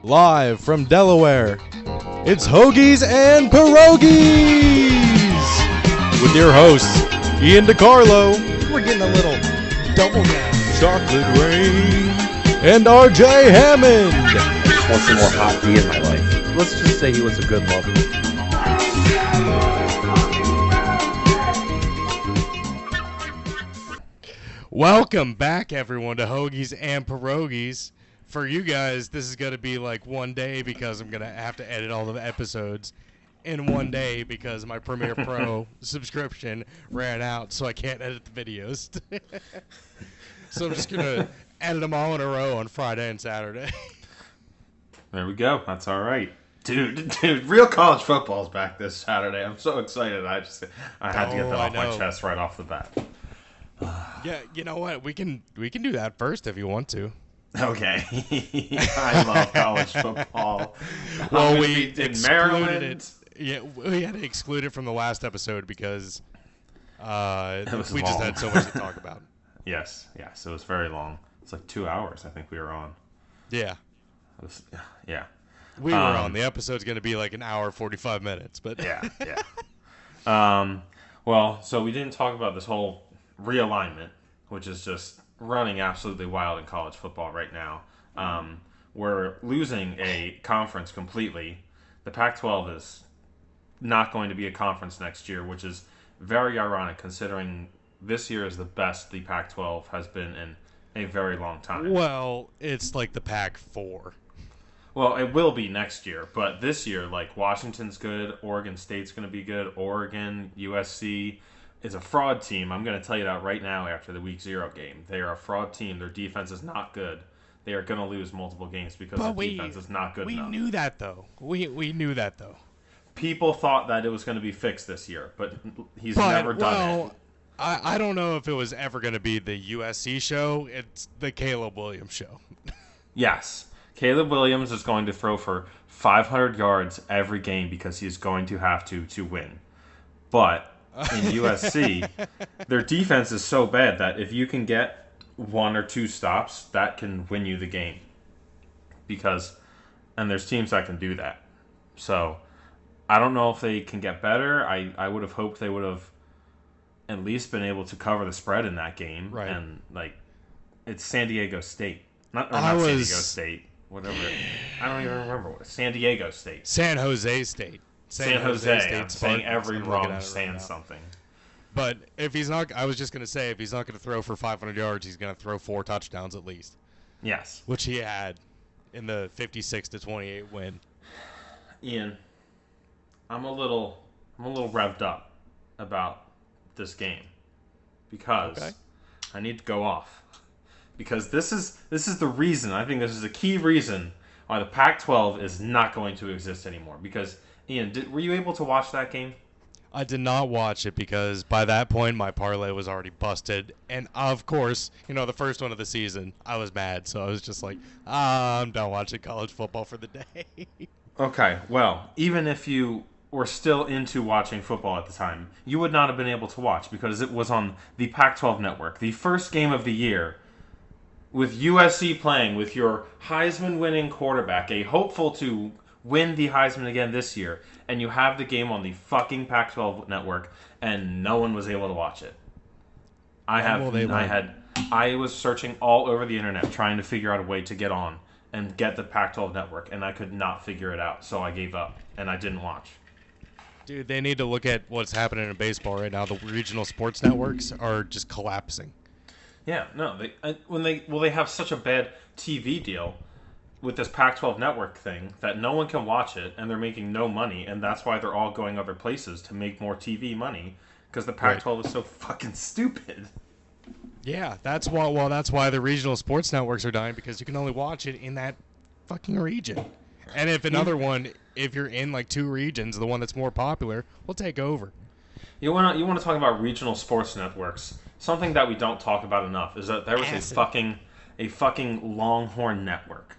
Live from Delaware, it's Hoagies and Pierogis! With your hosts, Ian DiCarlo. We're getting a little double down. Chocolate Rain. And RJ Hammond. I just want some more hot tea in my life. Let's just say he was a good lover. Welcome back, everyone, to Hoagies and Pierogis. For you guys, this is going to be like one day because I'm going to have to edit all the episodes in one day because my Premiere Pro subscription ran out, so I can't edit the videos. So I'm just going to edit them all in a row on Friday and Saturday. There we go. That's all right. Dude, real college football's back this Saturday. I'm so excited. I had to get that off my chest right off the bat. Yeah, you know what? We can do that first if you want to. Okay. I love college football. Well, we in Maryland. Yeah, we had to exclude it from the last episode because we just long. had so much to talk about. Yes. It was very long. It's like 2 hours I think we were on. Yeah. Yeah. We were on. The episode's going to be like an hour, 45 minutes. But Yeah. Well, so we didn't talk about this whole realignment, which is just running absolutely wild in college football right now. We're losing a conference completely. The Pac-12 is not going to be a conference next year, which is very ironic considering this year is the best the Pac-12 has been in a very long time. Well, it's like the Pac-4. Well, it will be next year, but this year, like, Washington's good, Oregon State's going to be good, Oregon, USC is a fraud team. I'm going to tell you that right now after the Week 0 game. They are a fraud team. Their defense is not good. They are going to lose multiple games because their defense is not good enough. We knew that, though. We knew that, though. People thought that it was going to be fixed this year, but he's never done it. I don't know if it was ever going to be the USC show. It's the Caleb Williams show. Yes. Caleb Williams is going to throw for 500 yards every game because he's going to have to win. But in USC, their defense is so bad that if you can get one or two stops, that can win you the game. And there's teams that can do that. So I don't know if they can get better. I would have hoped they would have at least been able to cover the spread in that game. Right. And it's San Diego State. Not San Diego State. Whatever. I don't even remember what. San Diego State. San Jose State. San Jose. State I'm saying every I'm wrong saying something. But if he's not, I was just going to say, if he's not going to throw for 500 yards, he's going to throw 4 touchdowns at least. Yes. Which he had in the 56-28 win. Ian, I'm a little revved up about this game because I need to go off. Because this is the reason, I think this is the key reason why the Pac-12 is not going to exist anymore. Because, Ian, were you able to watch that game? I did not watch it because by that point my parlay was already busted. And, of course, the first one of the season, I was mad. So I was just like, I'm done watching college football for the day. Okay, well, even if you were still into watching football at the time, you would not have been able to watch because it was on the Pac-12 network. The first game of the year, with USC playing with your Heisman-winning quarterback, a hopeful to win the Heisman again this year, and you have the game on the fucking Pac-12 network, and no one was able to watch it. I was searching all over the internet trying to figure out a way to get on and get the Pac-12 network, and I could not figure it out, so I gave up, and I didn't watch. Dude, they need to look at what's happening in baseball right now. The regional sports networks are just collapsing. Yeah, no, they have such a bad TV deal with this Pac-12 network thing that no one can watch it, and they're making no money, and that's why they're all going other places to make more TV money because the Pac-12 is so fucking stupid. Yeah, that's why the regional sports networks are dying because you can only watch it in that fucking region. And if if you're in like 2 regions, the one that's more popular will take over. You want to talk about regional sports networks? Something that we don't talk about enough is that there was a fucking Longhorn network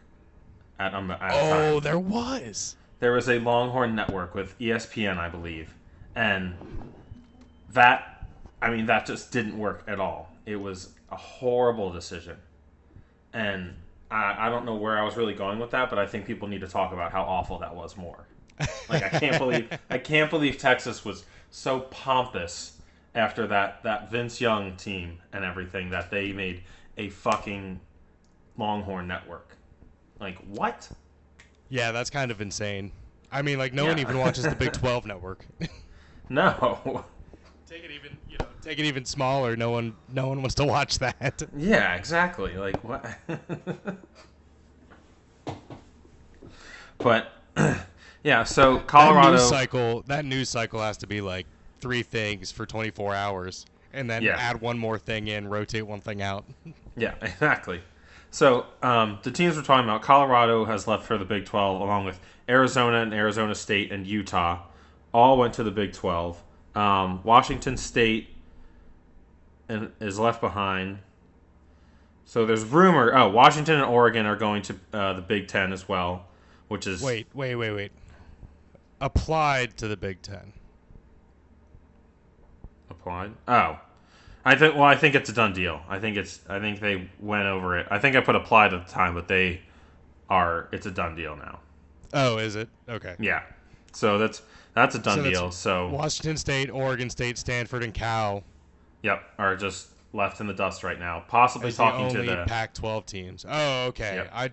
at the time. Oh, there was. There was a Longhorn network with ESPN, I believe, and that just didn't work at all. It was a horrible decision, and I don't know where I was really going with that, but I think people need to talk about how awful that was more. Like I can't believe Texas was so pompous after that Vince Young team and everything that they made a fucking Longhorn network. Like what? Yeah, that's kind of insane. I mean, like no Yeah. one even watches the Big 12 network. No. Take it even smaller. No one wants to watch that. Yeah, exactly. Like what? But yeah, so Colorado That news cycle has to be like 3 things for 24 hours, and then Yeah. add one more thing in, rotate one thing out. Yeah, exactly. So the teams we're talking about, Colorado has left for the Big 12, along with Arizona and Arizona State and Utah, all went to the Big 12. Washington State is left behind. So there's rumor. Oh, Washington and Oregon are going to the Big 10 as well, which is Wait. Applied to the Big 10. applied. Oh, I think it's a done deal. I think they went over it. I think I put applied at the time, but it's a done deal now. Oh, is it? Okay. Yeah. So that's a done deal. So Washington State, Oregon State, Stanford, and Cal yep, are just left in the dust right now. Possibly as talking the to only the Pac-12 teams. Oh, okay. Yep. I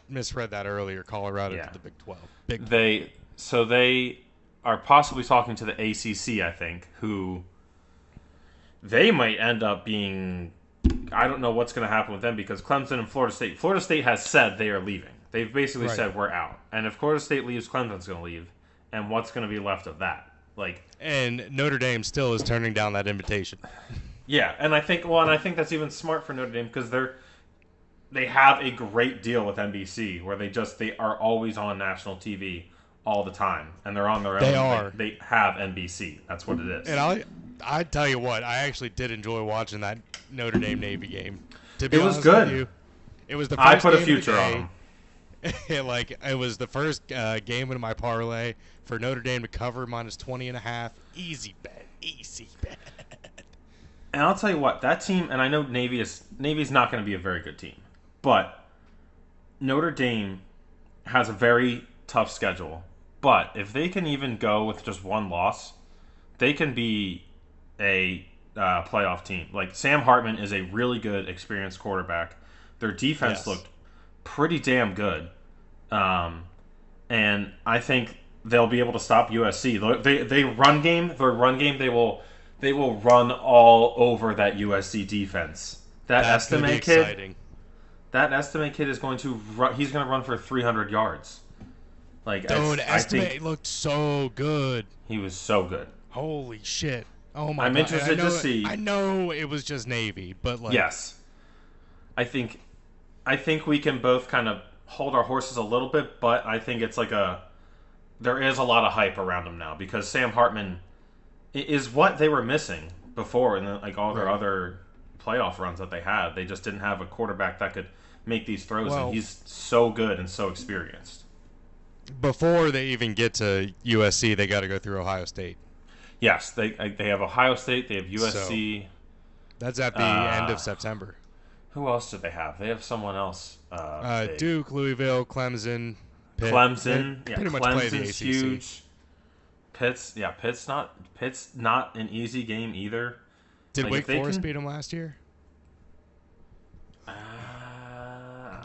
misread that earlier. Colorado Yeah. to the Big 12. Big they are possibly talking to the ACC, I think, who they might end up being. I don't know what's going to happen with them because Clemson and Florida State has said they are leaving. They've basically Right. said we're out. And if Florida State leaves, Clemson's going to leave. And what's going to be left of that? Like, And Notre Dame still is turning down that invitation. yeah, and I think that's even smart for Notre Dame because they have a great deal with NBC where they are always on national TV all the time, and they're on their own. They are. They have NBC. That's what it is. And I tell you what, I actually did enjoy watching that Notre Dame Navy game. To be It was honest good. with you, it was the first I put a game of the future on day. them. It was the first game in my parlay for Notre Dame to cover -20.5. Easy bet. And I'll tell you what, that team, and I know Navy's not going to be a very good team, but Notre Dame has a very tough schedule. But if they can even go with just one loss, they can be a playoff team. Like Sam Hartman is a really good, experienced quarterback. Their defense Yes. looked pretty damn good, and I think they'll be able to stop USC. They run game. Their run game. They will run all over that USC defense. That's gonna be exciting. That Estimate kid is going to run. He's going to run for 300 yards. Like, Dude, I think Estimate looked so good. he was so good. Holy shit. Oh my god. I'm And interested to see. I know it was just Navy, but like Yes, I think we can both kind of hold our horses a little bit, but I think it's like there is a lot of hype around him now because Sam Hartman is what they were missing before in like all their Right. other playoff runs that they had. They just didn't have a quarterback that could make these throws, Well- and he's so good and so experienced. before they even get to USC, they got to go through Ohio State. Yes, they have Ohio State, they have USC. That's at the end of September. Who else did they have? They have someone else. big. Duke, Louisville, Clemson, Pitt. Clemson. They Yeah, pretty much play the Clemson's ACC. huge. Pitt's not an easy game either. Did Like, Wake if they Forest can- beat them last year?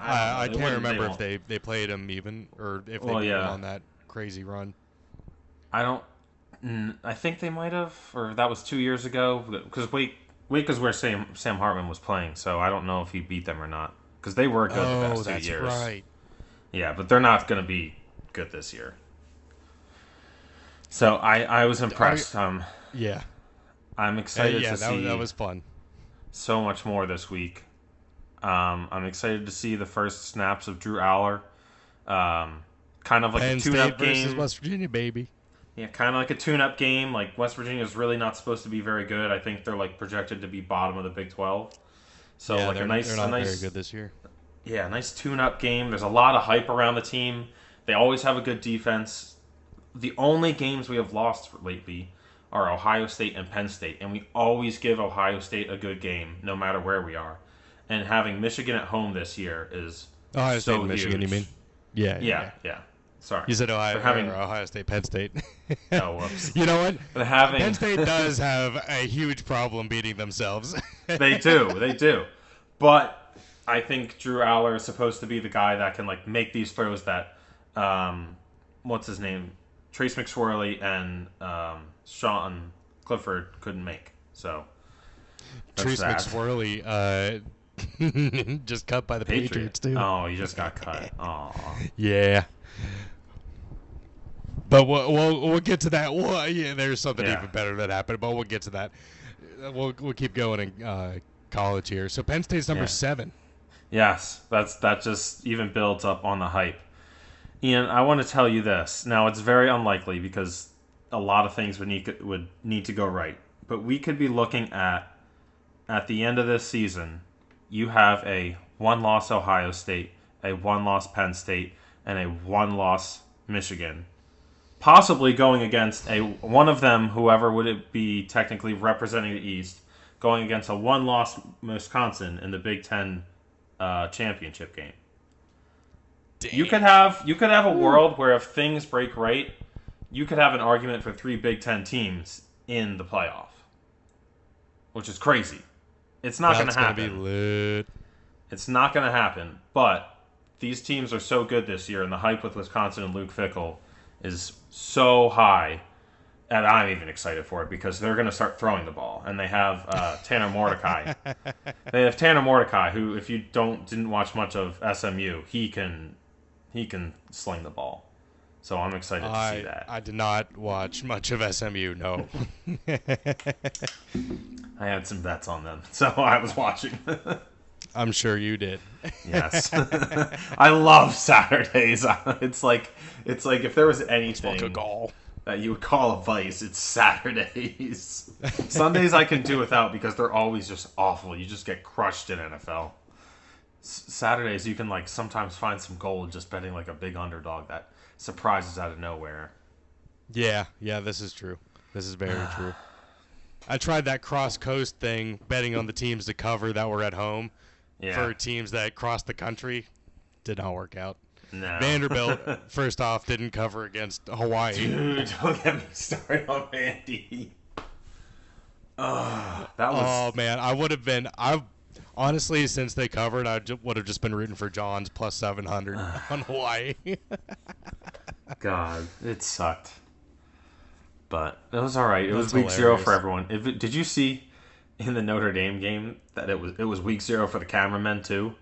I I don't know. can't remember won't. if they played them even or if they Well, beat them yeah. on that crazy run. I don't. I think they might have, or that was 2 years ago. Because Wake is where Sam Hartman was playing, so I don't know if he beat them or not. Because they were good the past 2 that's years. right. Yeah, but they're not going to be good this year. So I was impressed. Yeah. I'm excited Yeah, to see that was fun. so much more this week. I'm excited to see the first snaps of Drew Aller. Kind of like Penn a tune-up State versus game. West Virginia, baby. Yeah, kind of like a tune-up game. Like West Virginia is really not supposed to be very good. I think they're like projected to be bottom of the Big 12. So Yeah, like they're not very good this year. Yeah, nice tune-up game. There's a lot of hype around the team. They always have a good defense. The only games we have lost lately are Ohio State and Penn State, and we always give Ohio State a good game, no matter where we are. And having Michigan at home this year is Ohio State so and Michigan, huge. you mean? Yeah. Yeah. Sorry. You said They're having. Ohio State, Penn State. Oh, whoops. You know what? They're having. Penn State does have a huge problem beating themselves. They do. But I think Drew Aller is supposed to be the guy that can like make these throws that, what's his name, Trace McSorley and Sean Clifford couldn't make. So Trace that. McSorley just cut by the Patriots too. Oh, he just got cut. Oh. Yeah. But we'll get to that. Well, yeah, there's something even better that happened, but we'll get to that. We'll keep going in college here. So Penn State's number 7. Yes, that just even builds up on the hype. Ian, I want to tell you this. Now, it's very unlikely because a lot of things would need to go right. But we could be looking at the end of this season, you have a 1-loss Ohio State, a 1-loss Penn State, and a 1-loss Michigan. Possibly going against one of them, whoever would it be technically representing the East, going against a 1-loss Wisconsin in the Big Ten championship game. Damn. You could have a world where if things break right, you could have an argument for 3 Big Ten teams in the playoff, which is crazy. It's not going to happen. That's going to be lit. It's not going to happen, but these teams are so good this year, and the hype with Wisconsin and Luke Fickell is so high, and I'm even excited for it because they're going to start throwing the ball, and they have Tanner Mordecai. They have Tanner Mordecai, who, if you didn't watch much of SMU, he can sling the ball. So I'm excited to see that. I did not watch much of SMU. No. I had some bets on them, so I was watching. I'm sure you did. Yes. I love Saturdays. It's like if there was anything that you would call a vice, it's Saturdays. Sundays I can do without because they're always just awful. You just get crushed in NFL. Saturdays you can like sometimes find some gold just betting like a big underdog that surprises out of nowhere. Yeah, this is true. This is very true. I tried that cross-coast thing, betting on the teams to cover that were at home for teams that crossed the country. Did not work out. No. Vanderbilt, first off, didn't cover against Hawaii. Dude, don't get me started on Vandy. Oh, man, honestly, since they covered, I would have just been rooting for John's plus 700 on Hawaii. God, it sucked. But it was all right. It was That's week hilarious. 0 for everyone. Did you see in the Notre Dame game that it was week 0 for the cameramen too?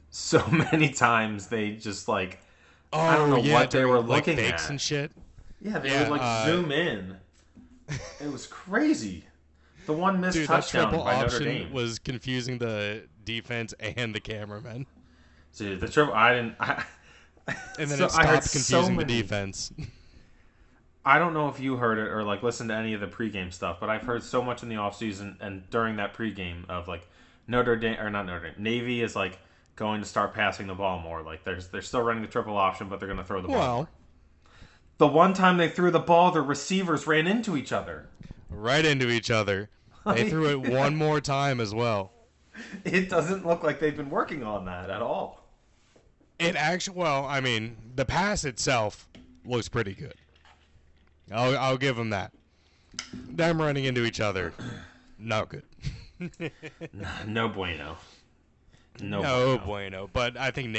So many times they just like I don't know what they were looking fakes at and shit. Yeah, they would like zoom in. It was crazy. The one missed touchdown triple by Notre option Dame was confusing the defense and the cameraman. Dude, the triple and then it stopped confusing the defense. I don't know if you heard it or like listened to any of the pregame stuff, but I've heard so much in the offseason and during that pregame of like Navy is like going to start passing the ball more. Like they're still running the triple option, but they're going to throw the ball more. The one time they threw the ball, the receivers ran into each other. Right into each other. They threw it one more time as well. It doesn't look like they've been working on that at all. It actually, the pass itself looks pretty good. I'll give them that. Them running into each other, no good. No bueno. No bueno. But I think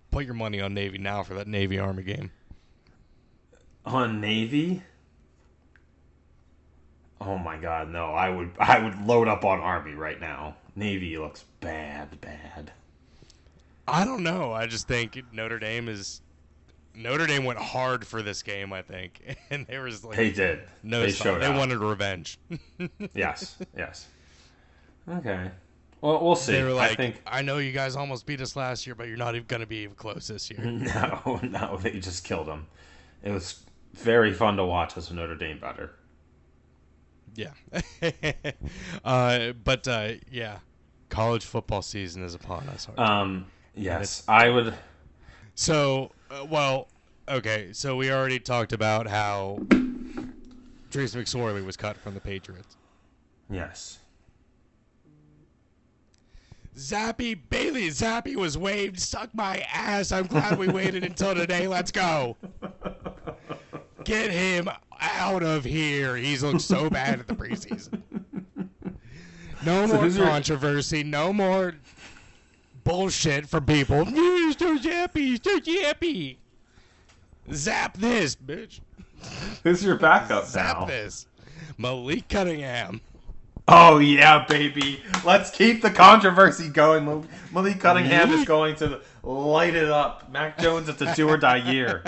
put your money on Navy now for that Navy-Army game. On Navy? Oh my God, no! I would load up on Army right now. Navy looks bad. I don't know. I just think Notre Dame went hard for this game. I think, and there was like they did. No, they showed. They wanted revenge. Yes. Okay. Well, we'll see. They were like, I know you guys almost beat us last year, but you're not even going to be even close this year. No, they just killed them. It was very fun to watch as a Notre Dame better. Yeah. College football season is upon us. Yes, I would. So, okay. So we already talked about how Trace McSorley was cut from the Patriots. Yes. Bailey Zappe was waived. Suck my ass. I'm glad we waited until today. Let's go. Get him out of here. He's looked so bad at the preseason. No more controversy. No more bullshit from people. Mr. Zappe. Mr. Zappe. Zap this, bitch. Who's your backup now? Zap this. Malik Cunningham. Oh, yeah, baby. Let's keep the controversy going. Malik Cunningham is going to light it up. Mac Jones, it's a do or die year.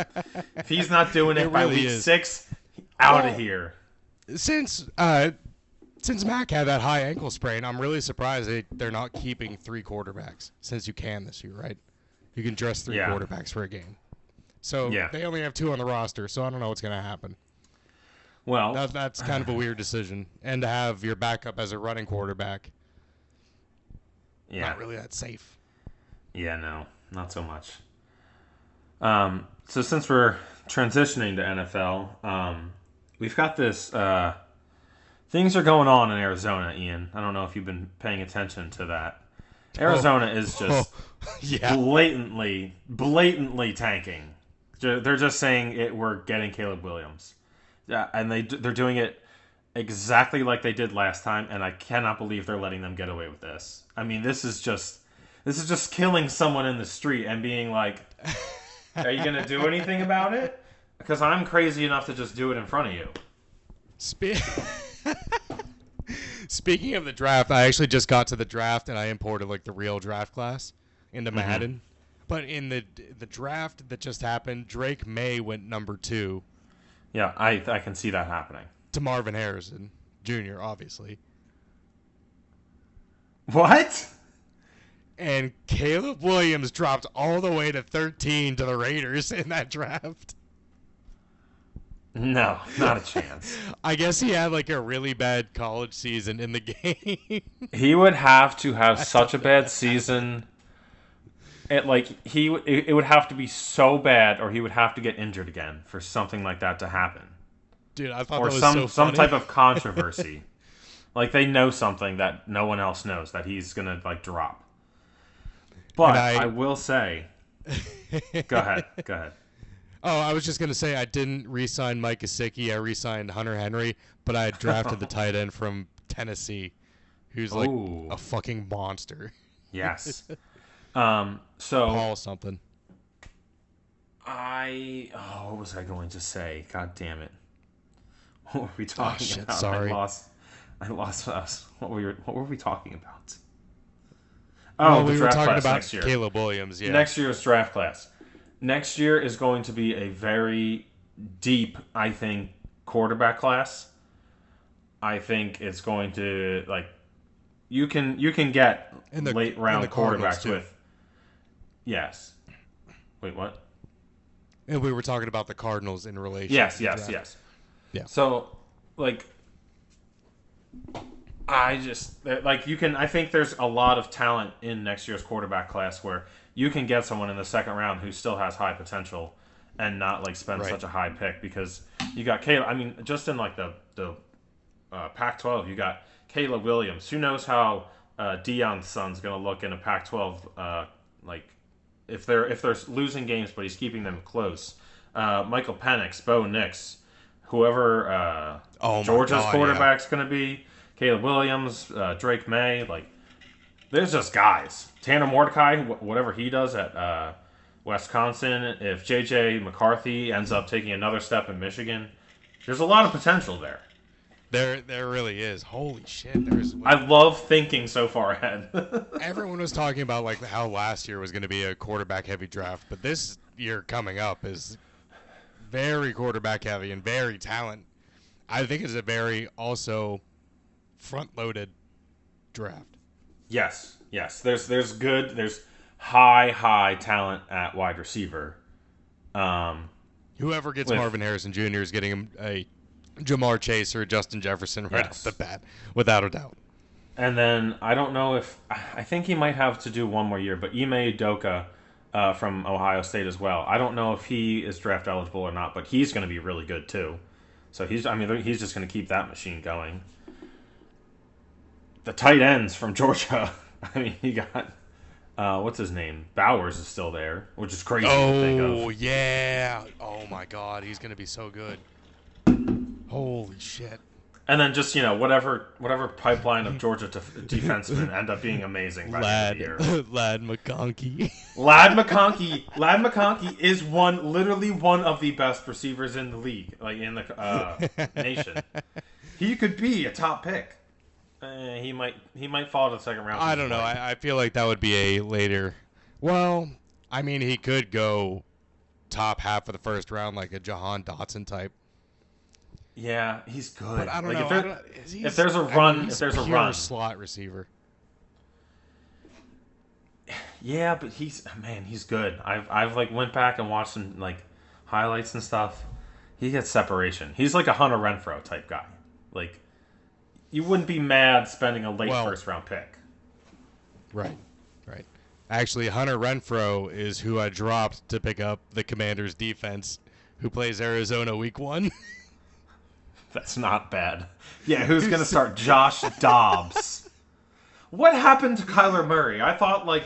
If he's not doing it by week 6, out of here. Since Mac had that high ankle sprain, I'm really surprised they're not keeping 3 quarterbacks, since you can this year, right? You can dress 3 quarterbacks for a game. So they only have 2 on the roster, so I don't know what's going to happen. Well, that's kind of a weird decision. And to have your backup as a running quarterback, not really that safe. Yeah, no, not so much. So since we're transitioning to NFL, we've got this... things are going on in Arizona, Ian. I don't know if you've been paying attention to that. Arizona is just blatantly tanking. They're just saying we're getting Caleb Williams. Yeah, and they're doing it exactly like they did last time, and I cannot believe they're letting them get away with this. I mean, this is just killing someone in the street and being like, "Are you going to do anything about it?" Because I'm crazy enough to just do it in front of you. Speaking of the draft, I actually just got to the draft and I imported like the real draft class into Madden. Mm-hmm. But in the draft that just happened, Drake May went number 2. Yeah, I can see that happening. To Marvin Harrison Jr., obviously. What? And Caleb Williams dropped all the way to 13 to the Raiders in that draft. No, not a chance. I guess he had like a really bad college season in the game. He would have to have such a bad season. It would have to be so bad, or he would have to get injured again for something like that to happen. Dude, I thought that was so funny. Or some type of controversy. Like they know something that no one else knows that he's gonna like drop. But I will say, go ahead. Oh, I was just going to say I didn't re-sign Mike Gesicki. I re-signed Hunter Henry, but I drafted the tight end from Tennessee, who's like a fucking monster. Yes. So Paul something. What was I going to say? God damn it. What were we talking about? Sorry. I lost us. What were we talking about? We were talking about Caleb Williams. Yeah. Next year's draft class. Next year is going to be a very deep, I think, quarterback class. I think it's going to you can get late round quarterbacks with. Yes. Wait, what? And we were talking about the Cardinals in relation. Yes. Yeah. So, I think there's a lot of talent in next year's quarterback class where you can get someone in the second round who still has high potential and not spend such a high pick, because you got Caleb. I mean, just in the Pac-12, you got Caleb Williams. Who knows how Deion's son's going to look in a Pac-12? If they're losing games, but he's keeping them close. Michael Penix, Bo Nix, whoever Georgia's quarterback's going to be. Caleb Williams, Drake May, there's just guys. Tanner Mordecai, whatever he does at Wisconsin, if J.J. McCarthy ends up taking another step in Michigan, there's a lot of potential there. There really is. Holy shit. I love thinking so far ahead. Everyone was talking about how last year was going to be a quarterback-heavy draft, but this year coming up is very quarterback-heavy and very talent. I think it's a very also front-loaded draft. Yes. There's high talent at wide receiver. Whoever gets Marvin Harrison Jr. is getting him a Jamar Chase or Justin Jefferson right off the bat, without a doubt. And then I don't know I think he might have to do one more year, but Ime Udoka from Ohio State as well. I don't know if he is draft eligible or not, but he's going to be really good too. So he's just going to keep that machine going. The tight ends from Georgia, I mean, you got what's his name? Bowers is still there, which is crazy to think Oh of. yeah. Oh my God, he's gonna be so good. Holy shit. And then just whatever pipeline of Georgia defensemen end up being amazing by the end of the year. Lad McConkey. Lad McConkey is literally one of the best receivers in the league, like in the nation. He could be a top pick. He might fall to the second round. I don't know. I feel like that would be a later. Well, I mean, he could go top half of the first round, like a Jahan Dotson type. Yeah, he's good. But I don't like know. If there's a run, if there's a run, slot receiver. Yeah, but he's good. I've like went back and watched some like highlights and stuff. He gets separation. He's like a Hunter Renfrow type guy. Like you wouldn't be mad spending a late first round pick. Right. Actually, Hunter Renfrow is who I dropped to pick up the Commanders defense, who plays Arizona week 1. That's not bad. Yeah, who's going to start? Josh Dobbs. What happened to Kyler Murray? I thought, like,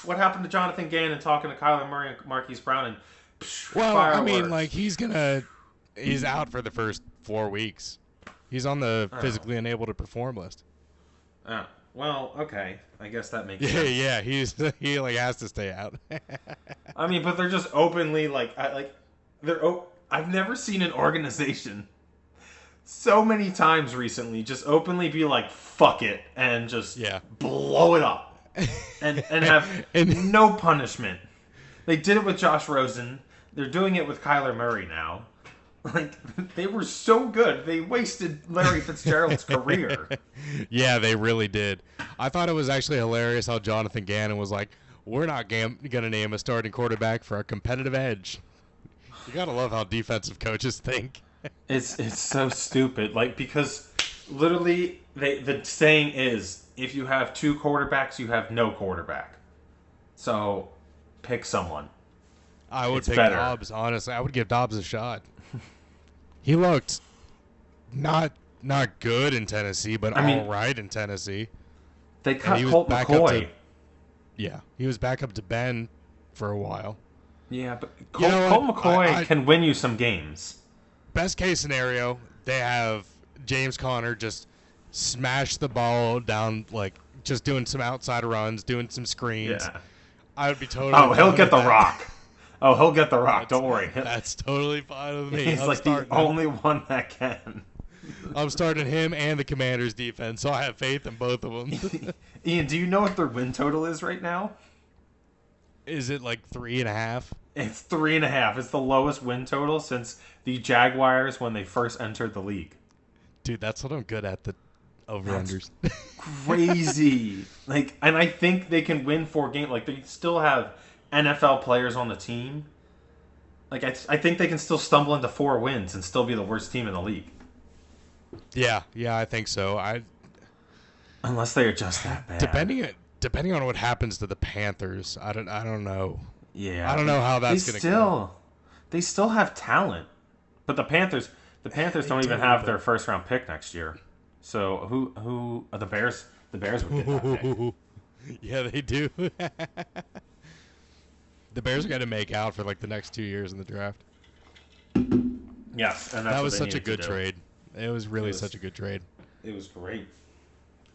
what happened to Jonathan Gannon talking to Kyler Murray and Marquise Brown? And well, I mean, like, he's out for the first 4 weeks. He's on the physically unable to perform list. Well, okay. I guess that makes sense. Yeah, he like has to stay out. I mean, but they're just openly I've never seen an organization so many times recently just openly be like, fuck it, and just blow it up. And have no punishment. They did it with Josh Rosen. They're doing it with Kyler Murray now. Like, they were so good. They wasted Larry Fitzgerald's career. Yeah, they really did. I thought it was actually hilarious how Jonathan Gannon was like, we're not going to name a starting quarterback for our competitive edge. You gotta love how defensive coaches think. It's so stupid. Like, because literally the saying is, if you have 2 quarterbacks, you have no quarterback. So pick someone. I would pick Dobbs, honestly. I would give Dobbs a shot. He looked not good in Tennessee, but all right in Tennessee. They cut Colt McCoy. He was back up to Ben for a while. Yeah, but Colt McCoy can win you some games. Best case scenario, they have James Conner just smash the ball down, like just doing some outside runs, doing some screens. Yeah. I would be totally. Oh, he'll get the rock. Oh, he'll get the rock. Don't worry. That's totally fine with me. He's like the only one that can. I'm starting him and the Commanders defense, so I have faith in both of them. Ian, do you know what their win total is right now? Is it like 3.5? It's 3.5. It's the lowest win total since the Jaguars when they first entered the league. Dude, that's what I'm good at, the over-unders. Crazy. And I think they can win 4 games. Like, they still have NFL players on the team. Like, I think they can still stumble into 4 wins and still be the worst team in the league. Yeah, I think so. Unless they are just that bad. Depending on what happens to the Panthers, I don't know. Yeah, I don't know how that's going to go. They still have talent, but the Panthers don't even have their first round pick next year. So who are the Bears? The Bears would get that pick. Yeah, they do. The Bears are going to make out for like the next 2 years in the draft. Yes, and that was such a good trade. It was really such a good trade. It was great.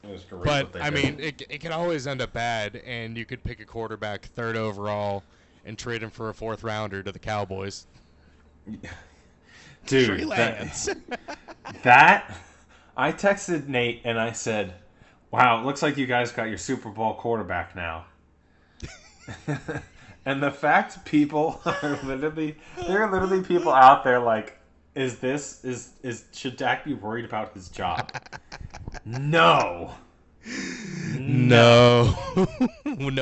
But I mean, it can always end up bad, and you could pick a quarterback 3rd overall and trade him for a 4th rounder to the Cowboys. Dude, Trey Lance. that I texted Nate and I said, "Wow, it looks like you guys got your Super Bowl quarterback now." And the fact people are there are literally people out there like, should Dak be worried about his job? No. No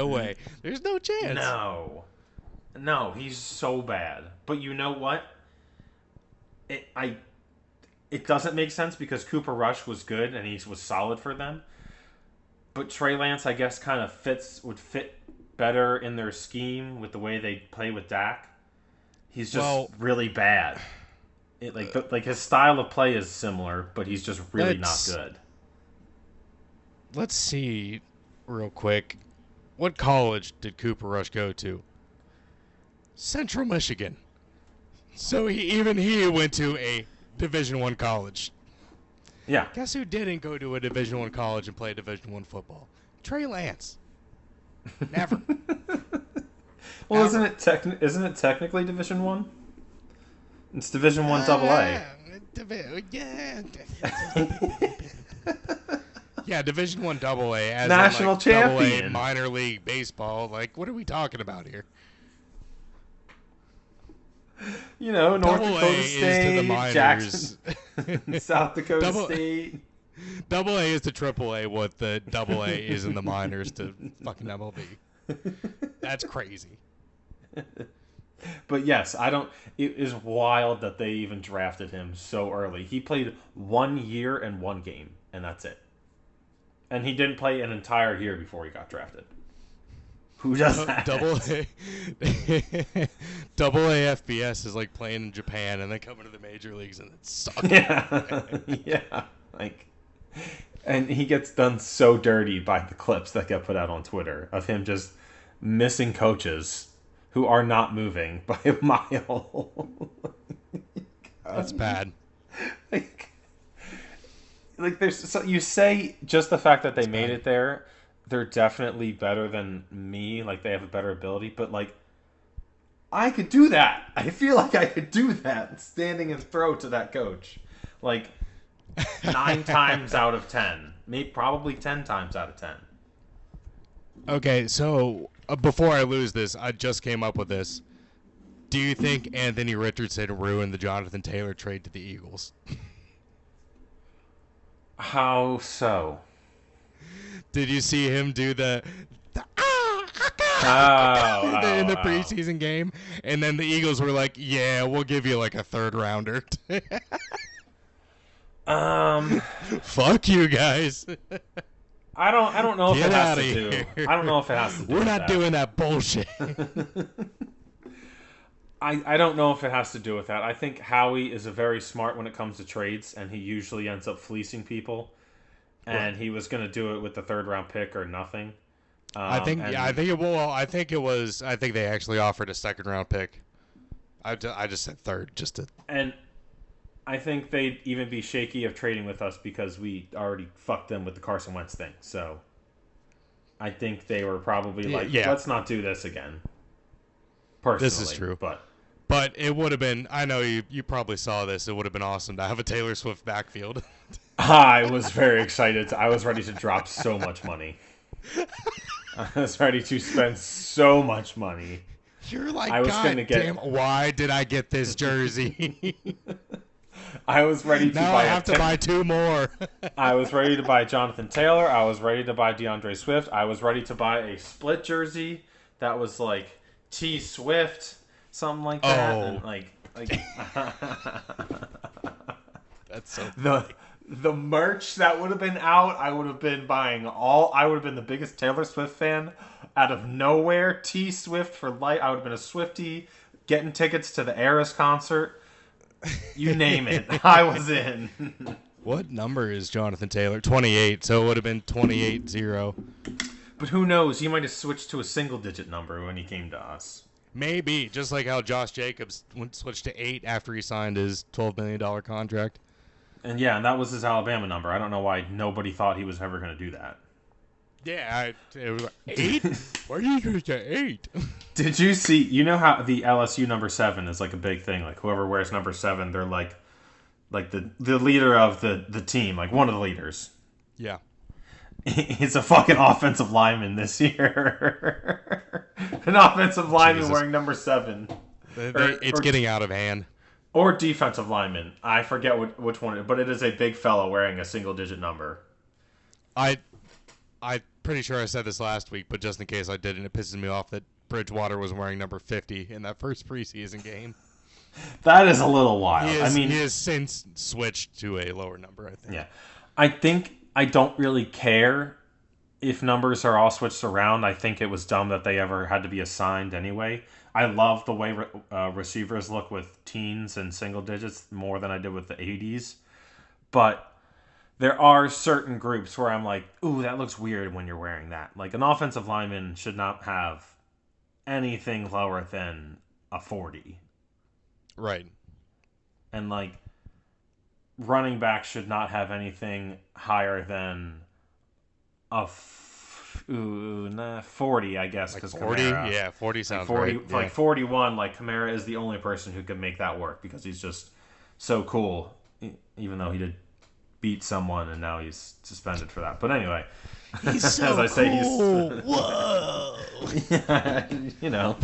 way. There's no chance. No, he's so bad. But you know what? It doesn't make sense because Cooper Rush was good and he was solid for them. But Trey Lance, I guess, kind of would fit better in their scheme with the way they play with Dak. He's just really bad. His style of play is similar, but he's just really not good. Let's see. real quick. What college did Cooper Rush go to? Central Michigan. So he went to a Division I college. Yeah. Guess who didn't go to a Division I college and play Division I football? Trey Lance. Never. Well, isn't it technically Division I? It's Division I AA. Yeah, Division I AA as National champion. AA minor league baseball. Like, what are we talking about here? You know, North AA Dakota is to State, the minors. Jackson, South Dakota State. Double A is to Triple A what the Double A is in the minors to fucking MLB. That's crazy. But yes, it is wild that they even drafted him so early. He played 1 year and 1 game, and that's it. And he didn't play an entire year before he got drafted. Who does that? Double A FBS is like playing in Japan and then coming to the major leagues and it sucks. Yeah. Yeah. And he gets done so dirty by the clips that get put out on Twitter of him just missing coaches who are not moving by a mile. That's bad. You say just the fact that they made it there, they're definitely better than me. Like, they have a better ability, but I could do that. I feel like I could do that, standing and throw to that coach. 9 times out of 10. Maybe probably 10 times out of 10. Okay, so before I lose this, I just came up with this. Do you think Anthony Richardson ruined the Jonathan Taylor trade to the Eagles? How so? Did you see him do the in the preseason game? And then the Eagles were like, yeah, we'll give you a 3rd rounder. Fuck you guys. I don't know if Get it has outta to do. here. I don't know if it has to do. We're with not that. doing that bullshit. I don't know if it has to do with that. I think Howie is very smart when it comes to trades, and he usually ends up fleecing people. And he was going to do it with the 3rd round pick or nothing. I think they actually offered a 2nd round pick. I just said 3rd just to. And I think they'd even be shaky of trading with us because we already fucked them with the Carson Wentz thing. So I think they were probably let's not do this again. Personally, this is true. But it would have been, I know you probably saw this, it would have been awesome to have a Taylor Swift backfield. I was very excited. I was ready to drop so much money. I was ready to spend so much money. You're like, God damn, why did I get this jersey? I was ready to now buy I have to buy 2 more. I was ready to buy Jonathan Taylor. I was ready to buy DeAndre Swift. I was ready to buy a split jersey that was T Swift, something like that. Oh. And That's so the merch that would have been out, I would have been buying I would have been the biggest Taylor Swift fan out of nowhere. T Swift for life. I would have been a Swiftie, getting tickets to the Eras concert. You name it. I was in. What number is Jonathan Taylor? 28, so it would have been 28-0. But who knows? He might have switched to a single-digit number when he came to us. Maybe, just like how Josh Jacobs switched to 8 after he signed his $12 million contract. And that was his Alabama number. I don't know why nobody thought he was ever going to do that. Yeah, it was 8? Why did you get 8? Did you see? You know how the LSU number 7 is a big thing. Whoever wears number 7, they're the leader of the team, one of the leaders. Yeah. He's a fucking offensive lineman this year. An offensive lineman wearing number 7. It's getting out of hand. Or defensive lineman. I forget which one, but it is a big fella wearing a single-digit number. I'm pretty sure I said this last week, but just in case I didn't, it pisses me off that Bridgewater was wearing number 50 in that first preseason game. That is a little wild. He has since switched to a lower number, I think. Yeah. I think I don't really care if numbers are all switched around. I think it was dumb that they ever had to be assigned anyway. I love the way receivers look with teens and single digits more than I did with the 80s. But there are certain groups where I'm like, ooh, that looks weird when you're wearing that. Like, an offensive lineman should not have anything lower than a 40. Right. And, like, running back should not have anything higher than a 40, I guess. Like Because 40? Kamara, Yeah, 40 sounds 40, right. Yeah. like 41, like Kamara is the only person who can make that work because he's just so cool, even though he did beat someone and now he's suspended for that. But anyway, He's so as I say, cool. he's Whoa. yeah, you know.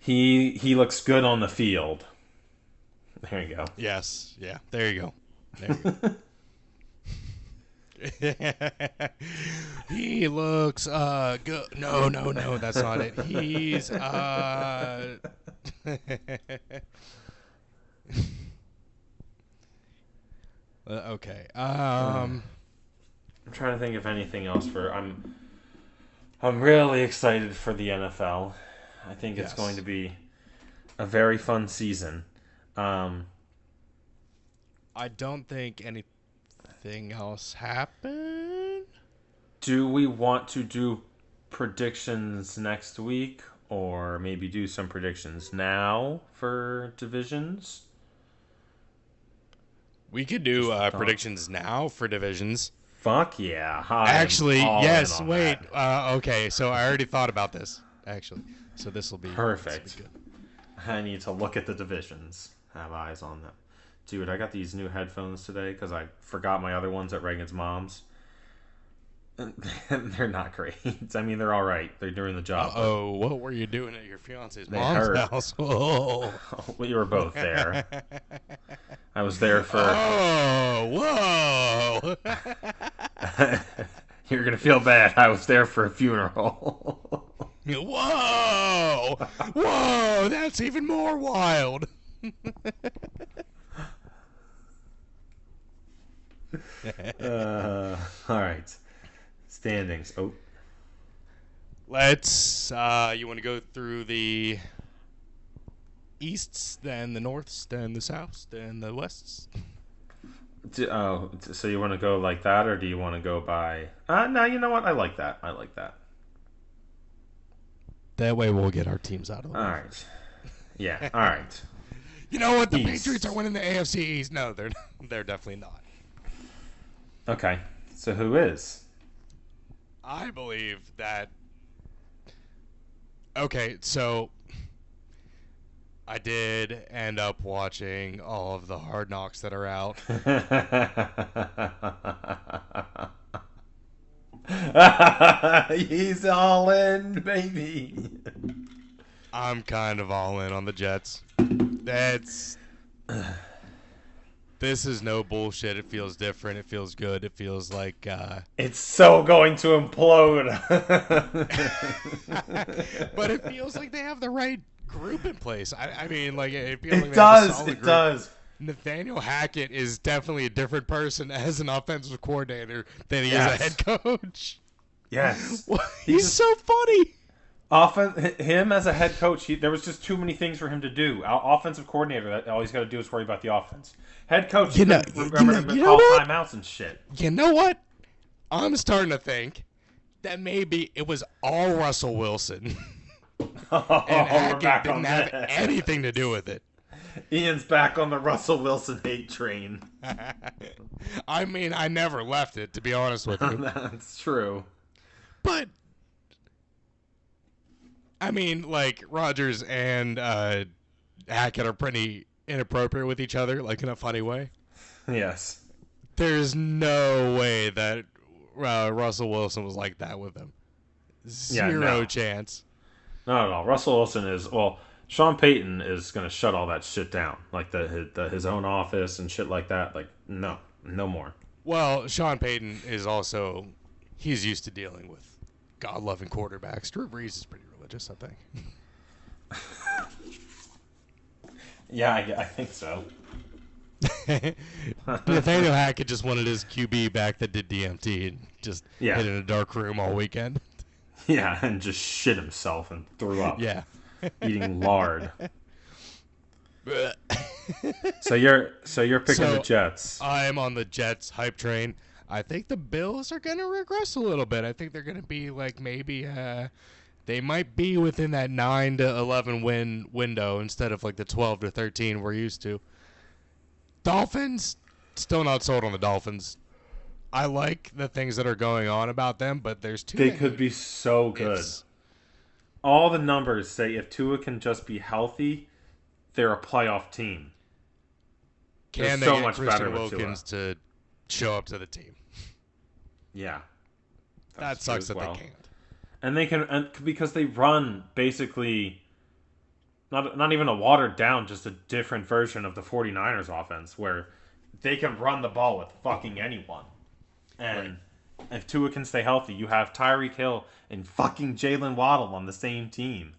He looks good on the field. There you go. Yes. Yeah. There you go. There you go. He looks good. No, that's not it. He's okay. I'm trying to think of anything else I'm really excited for the NFL. I think it's going to be a very fun season. I don't think anything else happened. Do we want to do predictions next week, or maybe do some predictions now for divisions? We could do predictions now for divisions. Fuck yeah. Actually, yes. Wait. That. Okay, so I already thought about this, actually. So this will be perfect. This will be good. I need to look at the divisions. Have eyes on them. Dude, I got these new headphones today because I forgot my other ones at Reagan's mom's. They're not great. I mean, they're all right. They're doing the job. Oh, what were you doing at your fiance's They mom's hurt. house? Oh. We were both there. I was there for... Oh, whoa. You're going to feel bad. I was there for a funeral. Whoa. Whoa, that's even more wild. All right. Standings. Oh. Let's, you want to go through the easts, then the norths, then the souths, then the wests? So you want to go like that, or do you want to go by... no, you know what? I like that. That way we'll get our teams out of the way. All right. Yeah, all right. You know what? The East. Patriots are winning the AFC East. No, they're definitely not. Okay. So who is? I believe that... Okay, so... I did end up watching all of the Hard Knocks that are out. He's all in, baby. I'm kind of all in on the Jets. This is no bullshit. It feels different. It feels good. It feels like... It's so going to implode. But it feels like they have the right group in place. I mean, like, it feels like It they have a does. solid It group. does. Nathaniel Hackett is definitely a different person as an offensive coordinator than he is a Yes. head coach. Yes. He's so funny. Him as a head coach, there was just too many things for him to do. Offensive coordinator, all he's got to do is worry about the offense. Head coach, remember to call timeouts and shit. You know what? I'm starting to think that maybe it was all Russell Wilson. And Hackett didn't have anything to do with it. Ian's back on the Russell Wilson hate train. I mean, I never left it, to be honest with you. That's true. But, I mean, like, Rodgers and Hackett are pretty inappropriate with each other, like, in a funny way. Yes. There's no way that Russell Wilson was like that with them. Zero chance. Not at all. Russell Wilson is... Well, Sean Payton is going to shut all that shit down. Like, his own office and shit like that. Like, no more. Well, Sean Payton is also... He's used to dealing with God-loving quarterbacks. Drew Brees is pretty religious, I think. Yeah, I think so. Nathaniel Hackett just wanted his QB back that did DMT and just hid in a dark room all weekend. Yeah, and just shit himself and threw up. Yeah. eating lard. So you're picking the Jets. I am on the Jets hype train. I think the Bills are going to regress a little bit. I think they're going to be like maybe they might be within that 9 to 11 win window instead of like the 12 to 13 we're used to. Dolphins, still not sold on the Dolphins. I like the things that are going on about them, but there's too They many could be so good. ifs. All the numbers say if Tua can just be healthy, they're a playoff team. Can they so get much better Christian with Tua. Wilkins to show up to the team? Yeah. That sucks that they can't. And they can, and because they run basically not even a watered down, just a different version of the 49ers offense where they can run the ball with fucking anyone. And if Tua can stay healthy, you have Tyreek Hill and fucking Jalen Waddle on the same team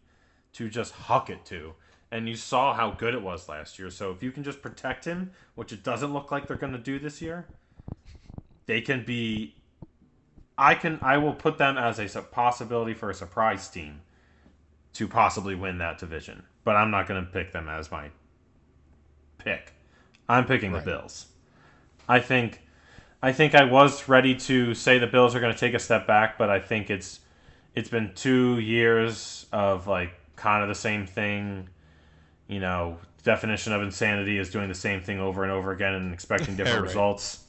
to just huck it to. And you saw how good it was last year. So if you can just protect him, which it doesn't look like they're going to do this year, they can be... I will put them as a possibility for a surprise team to possibly win that division. But I'm not going to pick them as my pick. I'm picking the Bills. I think I was ready to say the Bills are going to take a step back, but I think it's been 2 years of like kind of the same thing. You know, definition of insanity is doing the same thing over and over again and expecting different results.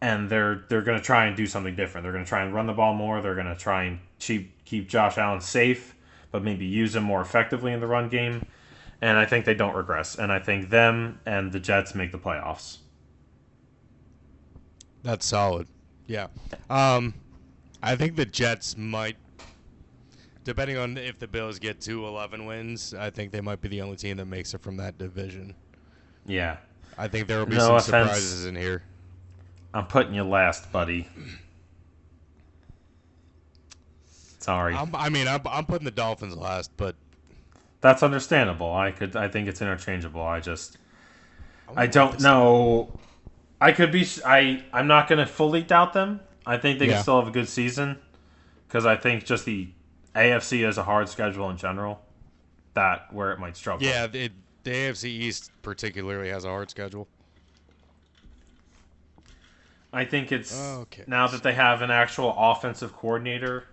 And they're going to try and do something different. They're going to try and run the ball more. They're going to try and keep Josh Allen safe, but maybe use him more effectively in the run game. And I think they don't regress. And I think them and the Jets make the playoffs. That's solid. Yeah. I think the Jets might, depending on if the Bills get to 11 wins, I think they might be the only team that makes it from that division. Yeah. I think there will be some surprises in here. I'm putting you last, buddy. Sorry. I'm putting the Dolphins last, but that's understandable. I think it's interchangeable. I don't know. I'm not going to fully doubt them. I think they can still have a good season because I think just the AFC is a hard schedule in general. That where it might struggle. Yeah, the AFC East particularly has a hard schedule. I think it's now that they have an actual offensive coordinator.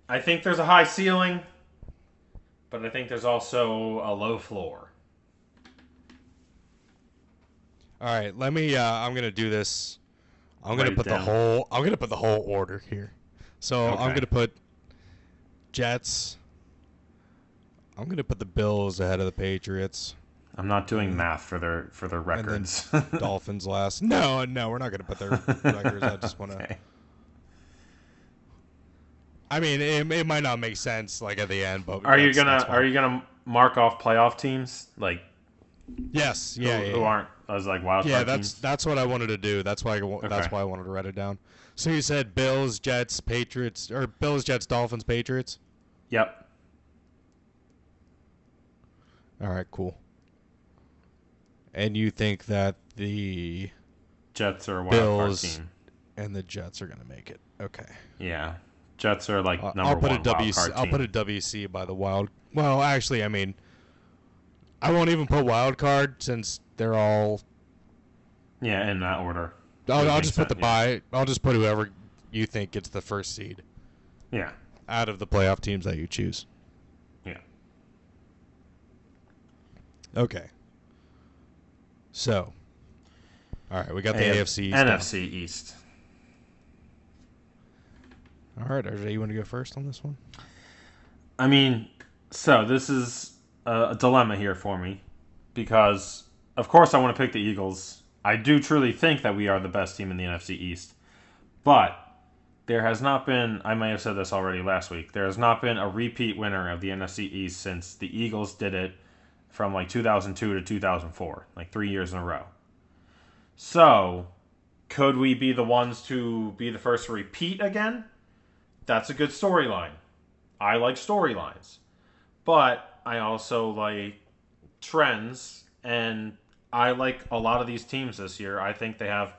I think there's a high ceiling, but I think there's also a low floor. All right, let me. I'm gonna do this. I'm gonna put the whole order here. So I'm gonna put Jets. I'm gonna put the Bills ahead of the Patriots. I'm not doing math for their records. And then Dolphins last. No, we're not going to put their records. I just want to. Okay. I mean, it might not make sense like at the end, but are you gonna mark off playoff teams like? Yes. Who aren't as like wild card teams? That's what I wanted to do. That's why I wanted to write it down. So you said Bills, Jets, Patriots, or Bills, Jets, Dolphins, Patriots. Yep. All right. Cool. And you think that the Jets are a wild card team, and the Jets are going to make it? Okay. Yeah, Jets are like number one wild card team. I'll put a WC by the wild. Well, actually, I mean, I won't even put wild card since they're all. Yeah, in that order. I'll just put the bye. I'll just put whoever you think gets the first seed. Yeah. Out of the playoff teams that you choose. Yeah. Okay. So, all right, we got the AFC East. NFC East. All right, RJ, you want to go first on this one? I mean, so this is a dilemma here for me because, of course, I want to pick the Eagles. I do truly think that we are the best team in the NFC East, but there has not been, I may have said this already last week, there has not been a repeat winner of the NFC East since the Eagles did it from like 2002 to 2004, like 3 years in a row. So, could we be the ones to be the first to repeat again? That's a good storyline. I like storylines. But I also like trends, and I like a lot of these teams this year. I think they have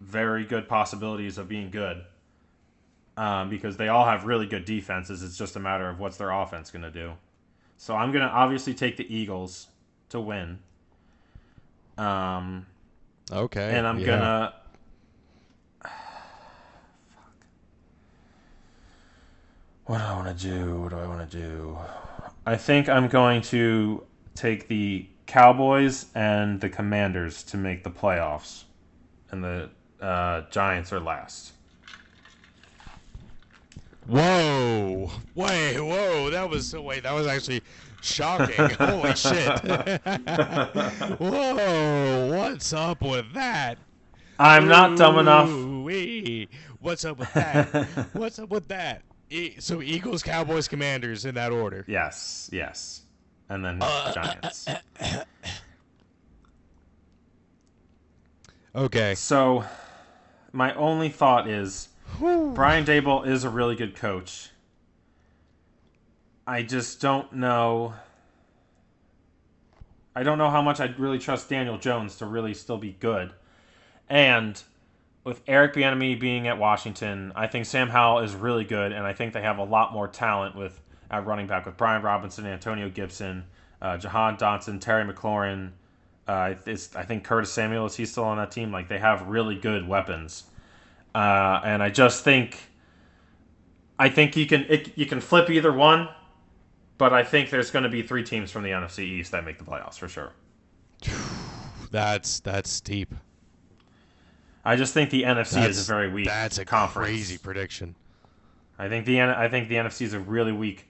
very good possibilities of being good. because they all have really good defenses. It's just a matter of what's their offense going to do. So I'm going to obviously take the Eagles to win. Okay. And I'm going to... What do I want to do? I think I'm going to take the Cowboys and the Commanders to make the playoffs. And the Giants are last. Whoa! Whoa! That was actually shocking. Holy shit! Whoa! What's up with that? I'm not dumb enough. What's up with that? What's up with that? So Eagles, Cowboys, Commanders in that order. Yes. And then Giants. Okay. So my only thought is Brian Daboll is a really good coach. I just don't know. I don't know how much I'd really trust Daniel Jones to really still be good. And with Eric Bieniemy being at Washington, I think Sam Howell is really good, and I think they have a lot more talent at running back with Brian Robinson, Antonio Gibson, Jahan Dotson, Terry McLaurin. I think Curtis Samuel, is he still on that team? Like, they have really good weapons, and I just think you can flip either one, but I think there's going to be 3 teams from the NFC East that make the playoffs for sure. That's steep. I just think the NFC is a very weak conference. That's a crazy prediction. I think the NFC is a really weak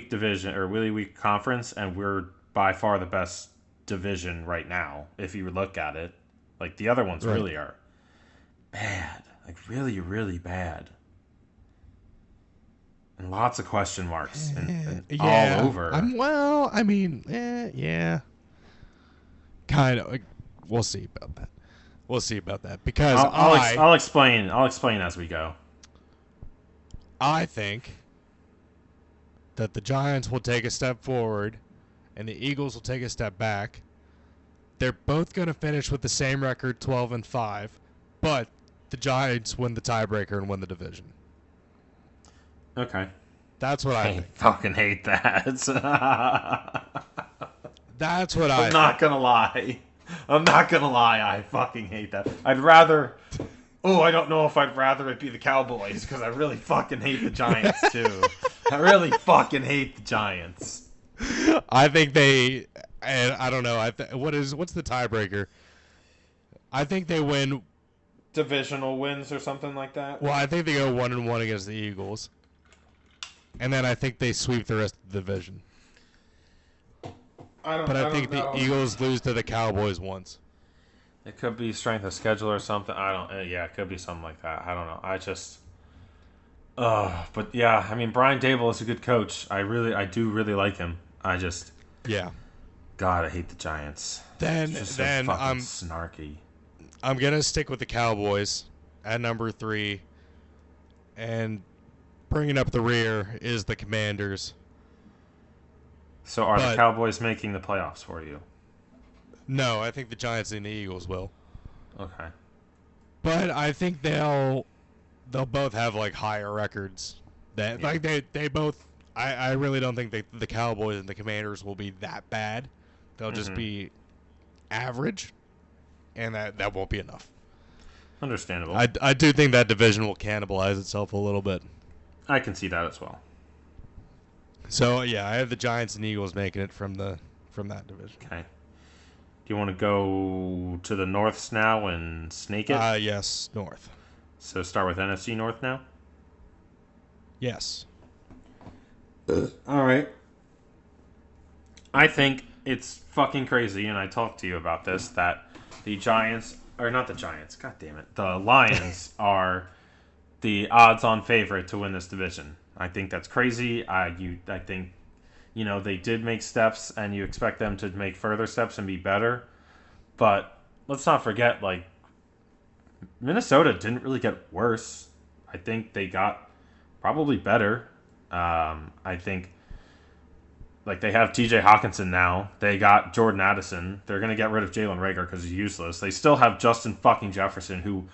division or really weak conference, and we're by far the best division right now. If you look at it, like the other ones really are bad, like really, really bad, and lots of question marks and all over. Yeah, kind of. We'll see about that. Because I'll explain as we go. I think that the Giants will take a step forward and the Eagles will take a step back. They're both going to finish with the same record, 12-5, but the Giants win the tiebreaker and win the division. Okay. That's what I think. Fucking hate that. That's what I'm not going to lie. I fucking hate that. I'd rather... Oh, I don't know if I'd rather it be the Cowboys, because I really fucking hate the Giants, too. I really fucking hate the Giants. I think they... And I don't know. What's the tiebreaker? I think they win... Divisional wins or something like that? Well, I think they go 1-1 against the Eagles. And then I think they sweep the rest of the division. I think the Eagles lose to the Cowboys once. It could be strength of schedule or something. Yeah, it could be something like that. I don't know. But yeah, I mean, Brian Daboll is a good coach. I do really like him. Yeah. God, I hate the Giants. Then I'm snarky. I'm gonna stick with the Cowboys at number 3, and bringing up the rear is the Commanders. So are the Cowboys making the playoffs for you? No, I think the Giants and the Eagles will. Okay. But I think they'll both have like higher records. They both. I really don't think the Cowboys and the Commanders will be that bad. They'll just be average, and that won't be enough. Understandable. I do think that division will cannibalize itself a little bit. I can see that as well. So yeah, I have the Giants and Eagles making it from that division. Okay. Do you want to go to the Norths now and snake it? Yes, North. So start with NFC North now? Yes. All right. I think it's fucking crazy, and I talked to you about this, that the Giants, or not the Giants, god damn it, the Lions are the odds-on favorite to win this division. I think that's crazy. I think, they did make steps, and you expect them to make further steps and be better. But let's not forget, Minnesota didn't really get worse. I think they got probably better. I think, they have TJ Hawkinson now. They got Jordan Addison. They're going to get rid of Jalen Reagor because he's useless. They still have Justin fucking Jefferson, who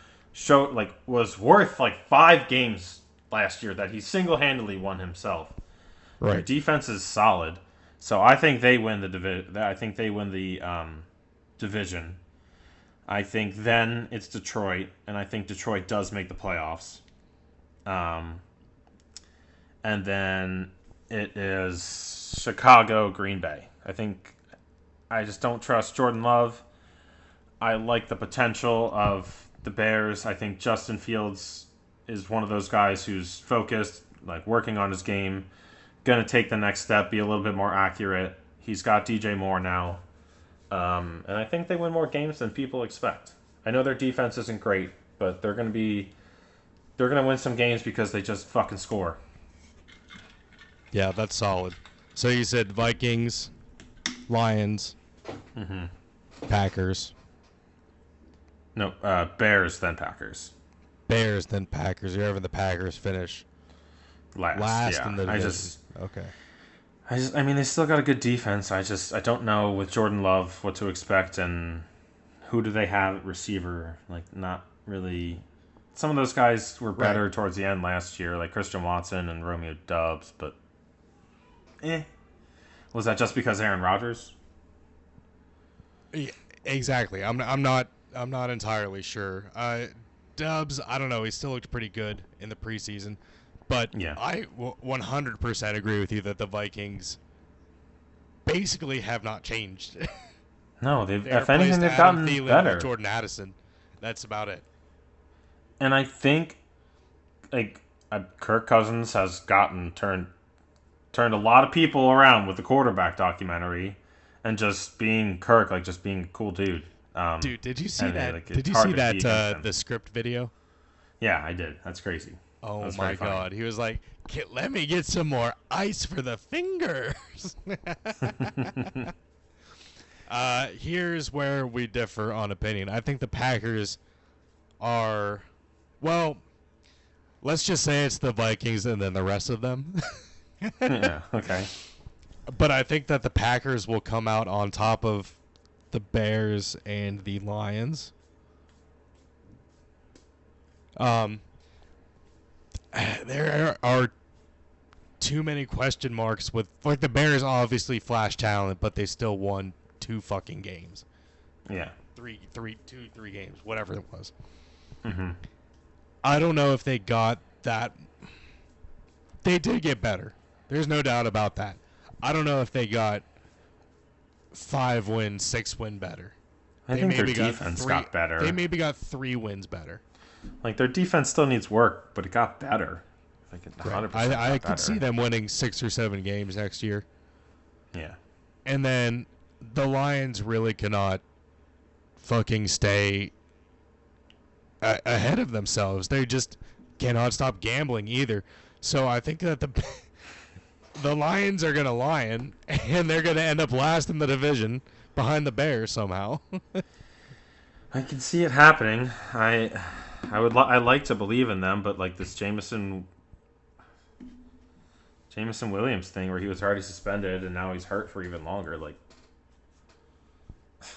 was worth like 5 games last year that he single-handedly won himself. Their Right. defense is solid, so I think they win the division. I think then it's Detroit, and I think Detroit does make the playoffs. And then it is Chicago, Green Bay. I just don't trust Jordan Love. I like the potential of the Bears. I think Justin Fields is one of those guys who's focused, like working on his game, going to take the next step, be a little bit more accurate. He's got DJ Moore now. And I think they win more games than people expect. I know their defense isn't great, but they're going to win some games because they just fucking score. Yeah, that's solid. So you said Vikings, Lions, Packers. No, Bears then Packers. Bears, then Packers. You're having the Packers finish last yeah. in the division. Okay. I mean, they still got a good defense. I don't know with Jordan Love what to expect, and who do they have at receiver? Like, not really. Some of those guys were better towards the end last year, like Christian Watson and Romeo Doubs, but was that just because Aaron Rodgers? Yeah, exactly. I'm not entirely sure. Dubs, I don't know. He still looked pretty good in the preseason. But Yeah. I 100% agree with you that the Vikings basically have not changed. No, They if anything, replaced they've Adam gotten Thielen better. with Jordan Addison. That's about it. And I think, like, Kirk Cousins has turned a lot of people around with the quarterback documentary, and just being Kirk, like just being a cool dude. Dude, did you see and, that? like, Did it's you hard see to compete against that them. the script video? Yeah, I did. That's crazy. Oh That's my very funny. God. He was like, let me get some more ice for the fingers. Here's where we differ on opinion. I think the Packers are, well, let's just say it's the Vikings and then the rest of them. Yeah, okay. But I think that the Packers will come out on top of the Bears and the Lions. There are too many question marks with, like, the Bears obviously flash talent, but they still won 2 fucking games. Yeah. 3 games, whatever it was. Mm-hmm. I don't know if they got that. They did get better. There's no doubt about that. I don't know if they got 5 wins, 6 win better. I think their defense got better. They maybe got 3 wins better. Like, their defense still needs work, but it got better. Like, it 100% I got could better. see them winning 6 or 7 games next year. Yeah. And then the Lions really cannot fucking stay ahead of themselves. They just cannot stop gambling either. So I think that the Lions are going to lion, and they're going to end up last in the division behind the Bears somehow. I can see it happening. I like to believe in them, but like this Jameson Williams thing where he was already suspended and now he's hurt for even longer, like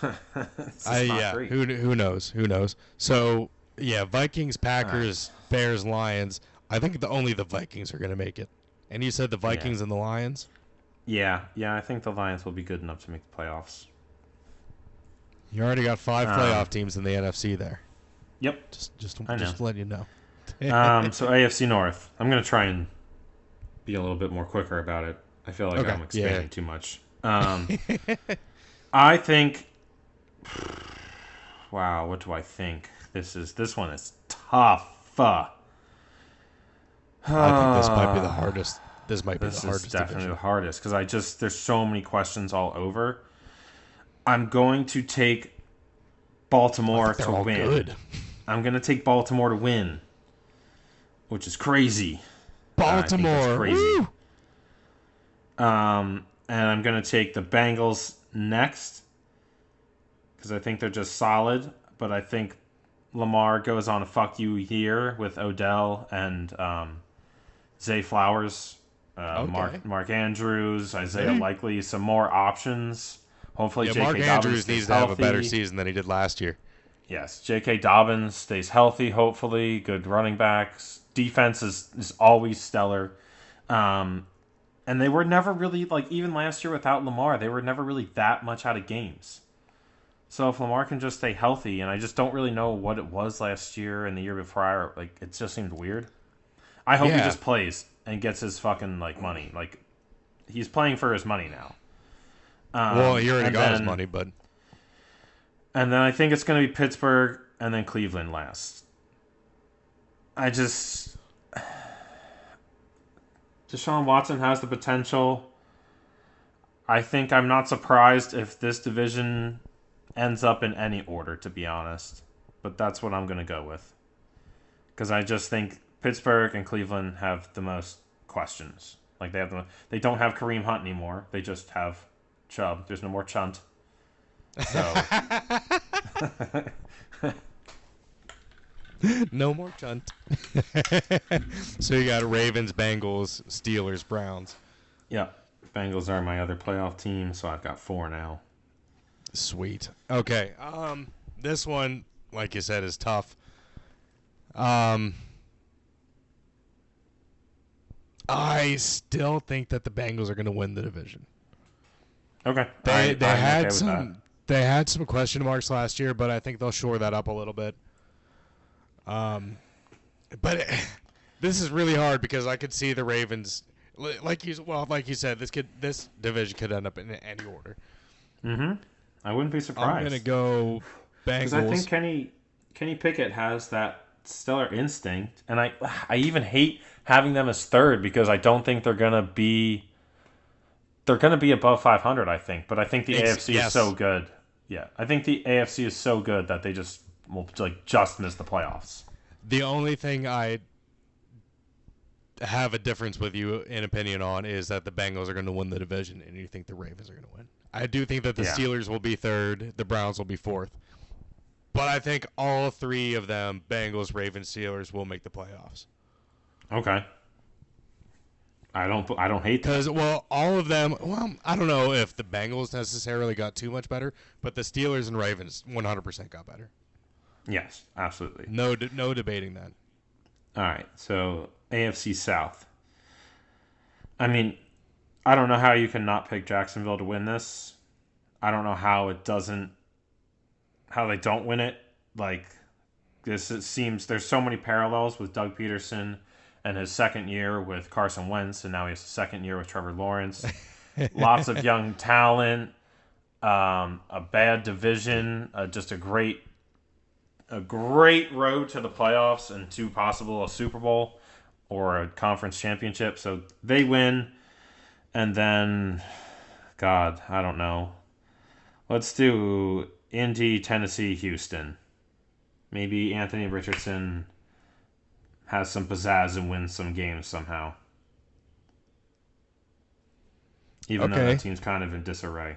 it's just not great. Who knows? So yeah, Vikings, Packers, Bears, Lions. I think only the Vikings are going to make it. And you said the Vikings and the Lions? Yeah, I think the Lions will be good enough to make the playoffs. You already got 5 playoff teams in the NFC there. Yep. Just to let you know. So AFC North. I'm going to try and be a little bit more quicker about it. I feel like I'm expanding too much. I think... Wow, what do I think? This one is tough. I think this might be the hardest. This might be the hardest. This is definitely division. the hardest because there's so many questions all over. I'm going to take Baltimore to win. Good. I'm going to take Baltimore to win, which is crazy. Baltimore, I think that's crazy. Woo! And I'm going to take the Bengals next because I think they're just solid. But I think Lamar goes on a fuck you year with Odell and Zay Flowers, Mark Andrews, Isaiah Likely, some more options. Hopefully, J.K. Mark Dobbins Andrews stays needs to have a better healthy. season than he did last year. Yes, J.K. Dobbins stays healthy, hopefully. Good running backs. Defense is always stellar. And they were never really, like, even last year without Lamar, they were never really that much out of games. So if Lamar can just stay healthy, and I just don't really know what it was last year and the year before, like, it just seemed weird. I hope he just plays and gets his fucking, like, money. Like, he's playing for his money now. Well, he already got his money, but... And then I think it's going to be Pittsburgh and then Cleveland last. Deshaun Watson has the potential. I think I'm not surprised if this division ends up in any order, to be honest. But that's what I'm going to go with. Because I just think Pittsburgh and Cleveland have the most questions. Like they don't have Kareem Hunt anymore. They just have Chubb. There's no more Chunt. So no more Chunt. So you got Ravens, Bengals, Steelers, Browns. Yeah. Bengals are my other playoff team, so I've got 4 now. Sweet. Okay. This one, like you said, is tough. I still think that the Bengals are going to win the division. Okay. They had some question marks last year, but I think they'll shore that up a little bit. But this is really hard because I could see the Ravens, like you said, this division could end up in any order. Mm-hmm. I wouldn't be surprised. I'm gonna go Bengals. Because I think Kenny Pickett has that stellar instinct, and I even hate having them as third because I don't think they're gonna be. They're going to be above 500, I think. But I think the AFC is so good. Yeah, I think the AFC is so good that they just will just miss the playoffs. The only thing I have a difference with you in opinion on is that the Bengals are going to win the division, and you think the Ravens are going to win. I do think that the Steelers will be third, the Browns will be fourth. But I think all 3 of them, Bengals, Ravens, Steelers, will make the playoffs. Okay. I don't hate that. Because, all of them, I don't know if the Bengals necessarily got too much better, but the Steelers and Ravens 100% got better. Yes, absolutely. No debating that. All right, so AFC South. I mean, I don't know how you can not pick Jacksonville to win this. I don't know how they don't win it. Like, this, it seems there's so many parallels with Doug Peterson and his second year with Carson Wentz, and now he has a second year with Trevor Lawrence. Lots of young talent, a bad division, just a great road to the playoffs and to possible a Super Bowl or a conference championship. So they win, and then, God, I don't know. Let's do Indy, Tennessee, Houston. Maybe Anthony Richardson has some pizzazz and wins some games somehow. Even though that team's kind of in disarray.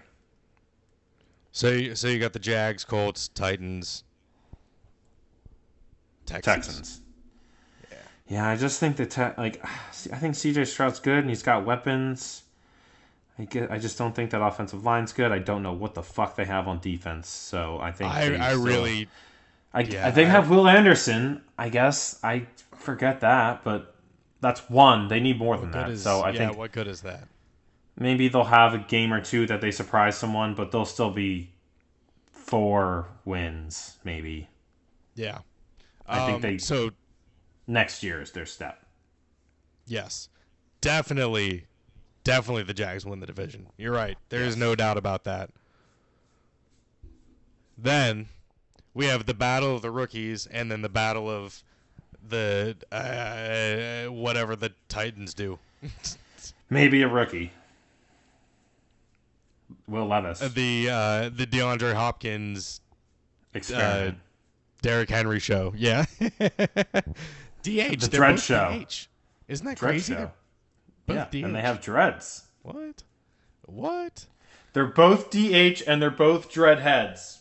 So you got the Jags, Colts, Titans, Texans. Yeah, I just think I think CJ Stroud's good and he's got weapons. I just don't think that offensive line's good. I don't know what the fuck they have on defense. So I think they have Will Anderson. I guess I forget that, but that's one. They need more than that. I think what good is that? Maybe they'll have a game or two that they surprise someone, but they'll still be 4 wins, maybe. Yeah. I think next year is their step. Yes. Definitely the Jags win the division. You're right. There is no doubt about that. Then we have the battle of the rookies and then the battle of the whatever the Titans do. Maybe a rookie. Will Levis. The DeAndre Hopkins experiment. Derrick Henry show. Yeah. DH. The Dread Show. DH. Isn't that Dread crazy? Show. Both Yeah, DH. and they have dreads. What? They're both DH and they're both dreadheads.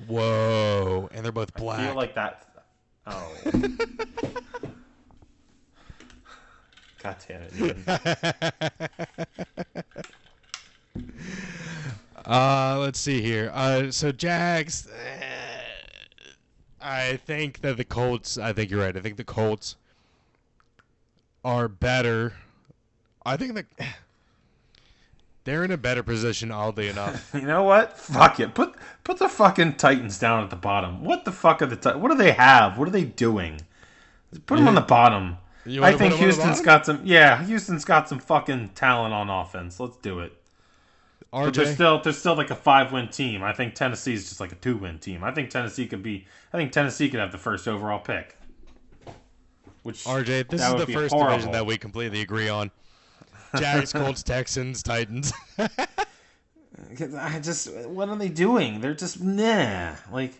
Whoa. And they're both black. I feel like that. Oh. God damn it, Ian. Let's see here. So Jags. I think that the Colts. I think you're right. I think the Colts are better. I think that they're in a better position, oddly enough. You know what? Fuck it. Put the fucking Titans down at the bottom. What the fuck are the Titans? What do they have? What are they doing? Put them on the bottom. I think Houston's got some. Yeah, Houston's got some fucking talent on offense. Let's do it. RJ? But they're still like a 5-win team. I think Tennessee's just like a 2-win team. I think Tennessee could have the first overall pick. Which RJ, this is the first division that we completely agree on. Jags, Colts, Texans, Titans. What are they doing? They're just nah. Like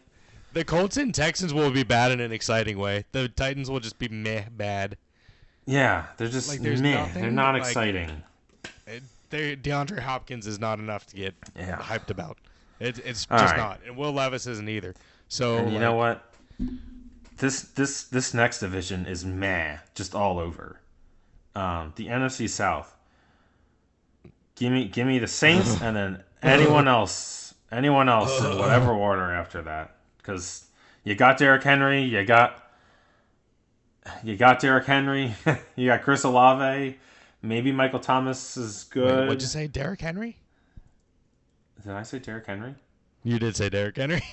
the Colts and Texans will be bad in an exciting way. The Titans will just be meh bad. Yeah, they're just like meh. They're not exciting. DeAndre Hopkins is not enough to get hyped about. It's just not, and Will Levis isn't either. So and you know what? This next division is meh, just all over. The NFC South. Give me the Saints and then anyone else in whatever order after that. Because you got Derrick Henry, you got Derrick Henry, you got Chris Olave, maybe Michael Thomas is good. Wait, what'd you say, Derrick Henry? Did I say Derrick Henry? You did say Derrick Henry.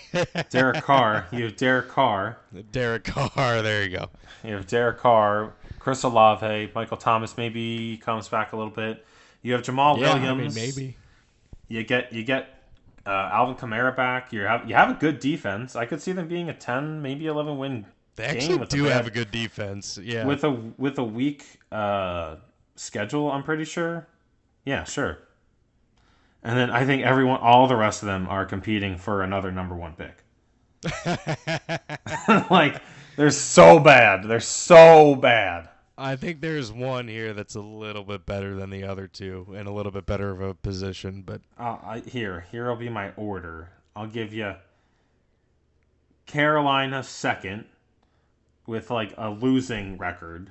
Derek Carr. You have Derek Carr. Derek Carr. There you go. You have Derek Carr, Chris Olave, Michael Thomas maybe comes back a little bit. You have Jamal Williams. I mean, maybe. You get Alvin Kamara back. You have a good defense. I could see them being a 10, maybe 11 win. They actually do have a good defense. Yeah. With a weak schedule, I'm pretty sure. Yeah, sure. And then I think all the rest of them are competing for another number 1 pick. Like, they're so bad. They're so bad. I think there's one here that's a little bit better than the other two and a little bit better of a position. But here will be my order. I'll give you Carolina second with like a losing record,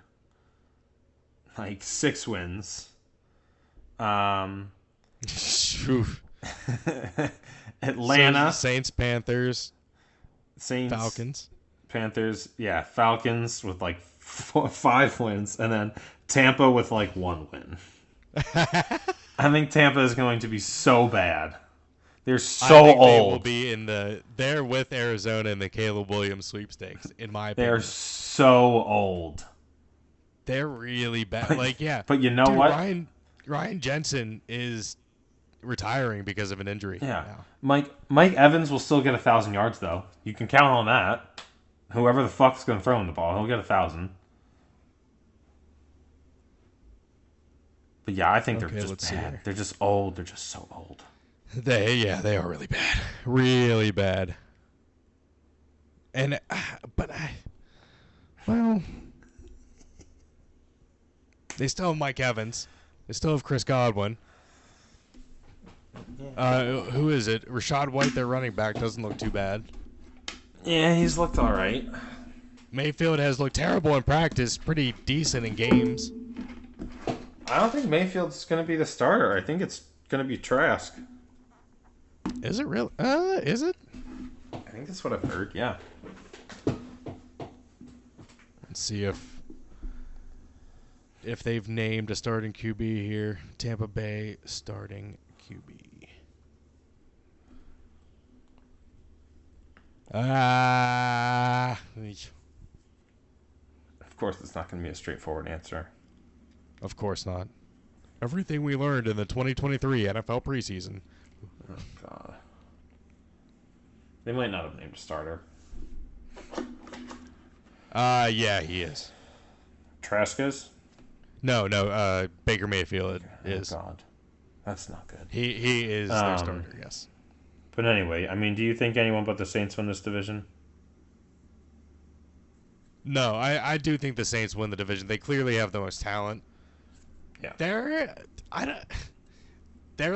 like 6 wins. Atlanta, Saints, Panthers, Falcons. Panthers, yeah, Falcons with like 5 wins, and then Tampa with like 1 win. I think Tampa is going to be so bad. They're so old. They will be they're with Arizona in the Caleb Williams sweepstakes, in my opinion. They're so old. They're really bad. But you know what? Ryan Jensen is retiring because of an injury. Yeah. Now. Mike Evans will still get 1,000 yards though. You can count on that. Whoever the fuck's going to throw him the ball, he'll get 1,000. But yeah, I think they're just bad. They're just old. They're just so old. They are really bad. Really bad. And they still have Mike Evans. They still have Chris Godwin. Who is it? Rashad White, their running back, doesn't look too bad. Yeah, he's looked all right. Mayfield has looked terrible in practice, pretty decent in games. I don't think Mayfield's going to be the starter. I think it's going to be Trask. Is it really? Is it? I think that's what I've heard, yeah. Let's see if they've named a starting QB here. Tampa Bay starting QB. Of course, it's not going to be a straightforward answer. Of course not. Everything we learned in the 2023 NFL preseason. Oh, God. They might not have named a starter. Yeah, he is. Trask is? No, Baker Mayfield is. Oh, God. That's not good. He is their starter, yes. But anyway, I mean, do you think anyone but the Saints win this division? No, I do think the Saints win the division. They clearly have the most talent. Yeah. They're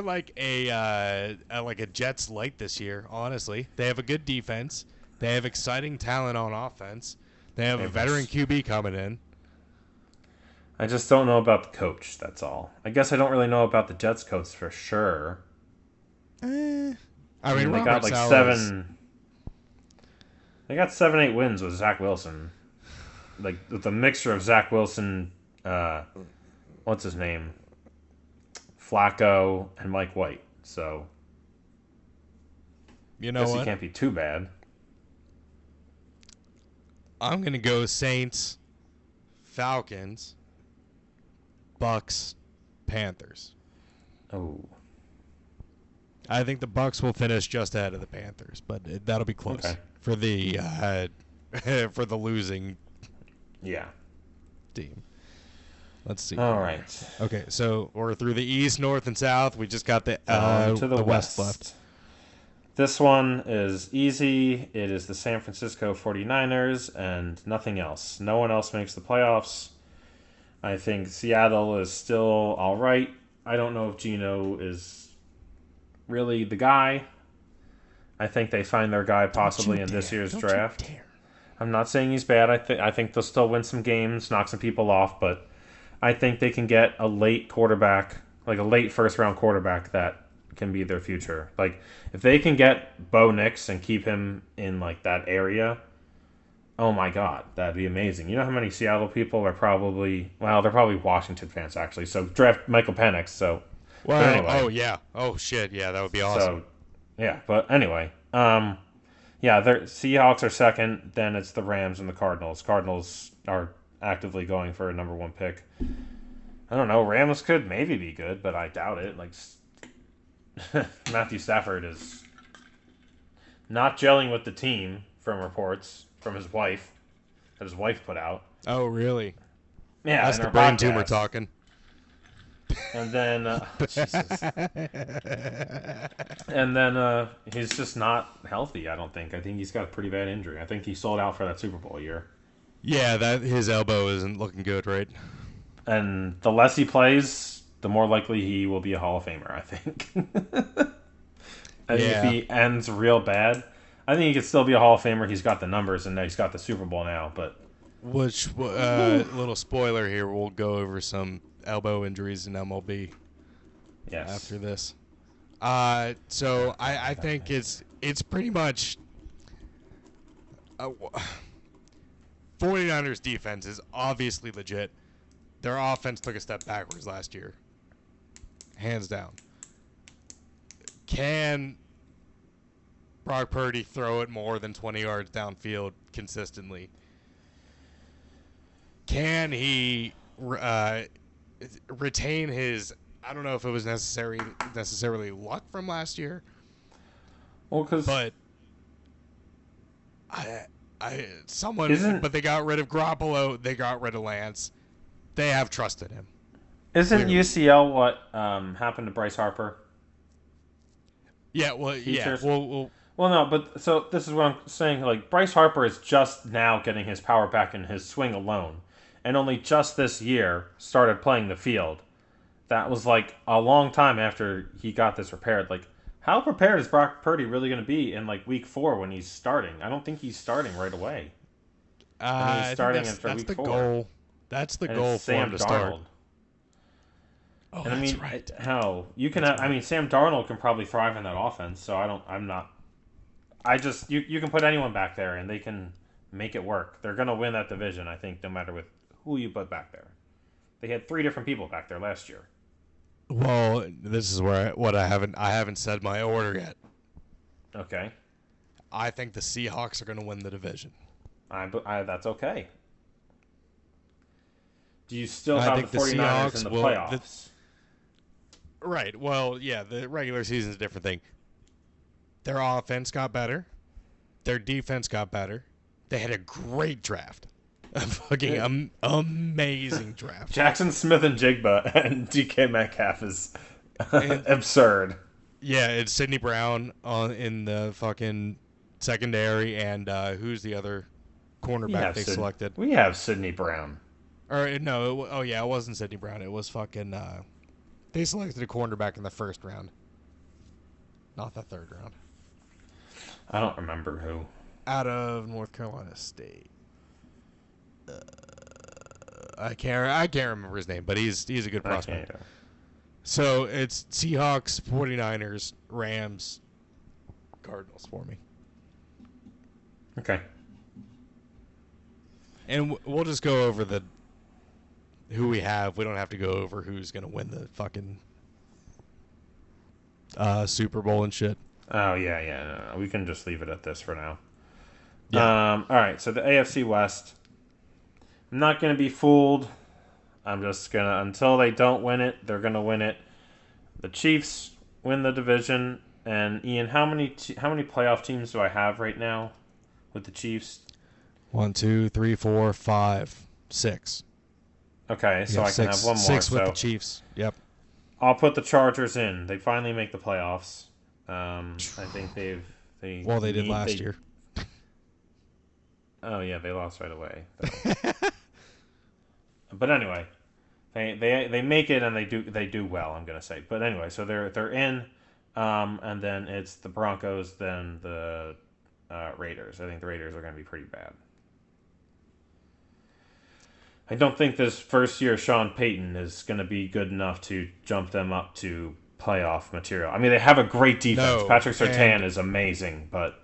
like a Jets light this year, honestly. They have a good defense. They have exciting talent on offense. They have a veteran QB coming in. I just don't know about the coach, that's all. I guess I don't really know about the Jets coach for sure. I mean, they got Robert like Saleh seven. They got 7-8 wins with Zach Wilson. Like with a mixture of Zach Wilson, what's his name, Flacco, and Mike White. So you I know guess what? he can't be too bad. I'm gonna go Saints, Falcons, Bucks, Panthers. Oh, I think the Bucks will finish just ahead of the Panthers, but that'll be close okay. for the for the losing Yeah. team. Let's see. All right. Okay, so we're through the East, North, and South. We just got the To the West left. This one is easy. It is the San Francisco 49ers and nothing else. No one else makes the playoffs. I think Seattle is still all right. I don't know if Geno is really the guy. I think they find their guy possibly in this year's draft. I'm not saying he's bad. I think they'll still win some games, knock some people off, but I think they can get a late quarterback, like a late first-round quarterback that can be their future. Like, if they can get Bo Nix and keep him in, like, that area, oh, my God, that'd be amazing. You know how many Seattle people are probably... Well, they're probably Washington fans, actually. So, draft Michael Penix, so... Well, but anyway. oh, yeah. Oh, shit, yeah, that would be awesome. So, yeah, but anyway. Yeah, the Seahawks are second, then it's the Rams and the Cardinals. Cardinals are actively going for a number 1 pick. I don't know, Rams could maybe be good, but I doubt it. Like, Matthew Stafford is not gelling with the team from reports from his wife that his wife put out. Oh, really? Yeah, that's in the her brain podcast. tumor talking. And then, Jesus. And then he's just not healthy. I don't think. I think he's got a pretty bad injury. I think he sold out for that Super Bowl year. Yeah, that his elbow isn't looking good, right? And the less he plays, the more likely he will be a Hall of Famer, I think. I think if he ends real bad, I think he could still be a Hall of Famer. He's got the numbers, and he's got the Super Bowl now. But which little spoiler here, we'll go over some elbow injuries in MLB. Yes. After this. So I think it's pretty much 49ers defense is obviously legit. Their offense took a step backwards last year. Hands down. Can Brock Purdy throw it more than 20 yards downfield consistently? Can he retain his... I don't know if it was necessarily luck from last year. Well, because... But... but they got rid of Garoppolo. They got rid of Lance. They have trusted him. Isn't clearly. UCL what happened to Bryce Harper? Yeah, well, Features? yeah. Well, no, but so this is what I'm saying. Like, Bryce Harper is just now getting his power back in his swing alone, and only just this year started playing the field. That was like a long time after he got this repaired. Like, how prepared is Brock Purdy really going to be in like week 4 when he's starting? I don't think he's starting right away. He's starting after week 4. Goal. That's the goal for him to start. Oh, and that's I mean, right. hell, you can. I mean, Sam Darnold can probably thrive in that offense. So you can put anyone back there and they can make it work. They're gonna win that division, I think, no matter with who you put back there. They had 3 different people back there last year. Well, this is where I haven't said my order yet. Okay. I think the Seahawks are gonna win the division. That's okay. Do you still have the 49ers in the playoffs? Right. Well, yeah, the regular season is a different thing. Their offense got better. Their defense got better. They had a great draft. A fucking amazing draft. Jackson Smith and Jigba and DK Metcalf is absurd. Yeah, it's Sidney Brown in the fucking secondary, and who's the other cornerback they selected? We have Sidney Brown. Or no, it wasn't Sidney Brown. It was fucking. They selected a cornerback in the first round, not the third round. I don't remember who. Out of North Carolina State. I can't remember his name, but he's a good prospect. So it's Seahawks, 49ers, Rams, Cardinals for me. Okay. And we'll just go over who we have. We don't have to go over who's going to win the fucking Super Bowl and shit. Oh, yeah. No. We can just leave it at this for now. Yeah. All right, so the AFC West. I'm not going to be fooled. I'm just going to, until they don't win it, they're going to win it. The Chiefs win the division. And Ian, how many playoff teams do I have right now with the Chiefs? 1, 2, 3, 4, 5, 6. Okay, so I can have one more. 6 with the Chiefs. Yep. I'll put the Chargers in. They finally make the playoffs. I think they did last year. Oh yeah, they lost right away. But anyway, they make it and they do well. I'm gonna say. But anyway, so they're in, and then it's the Broncos, then the Raiders. I think the Raiders are gonna be pretty bad. I don't think this first year Sean Payton is going to be good enough to jump them up to playoff material. I mean, they have a great defense. No, Patrick Surtain is amazing, but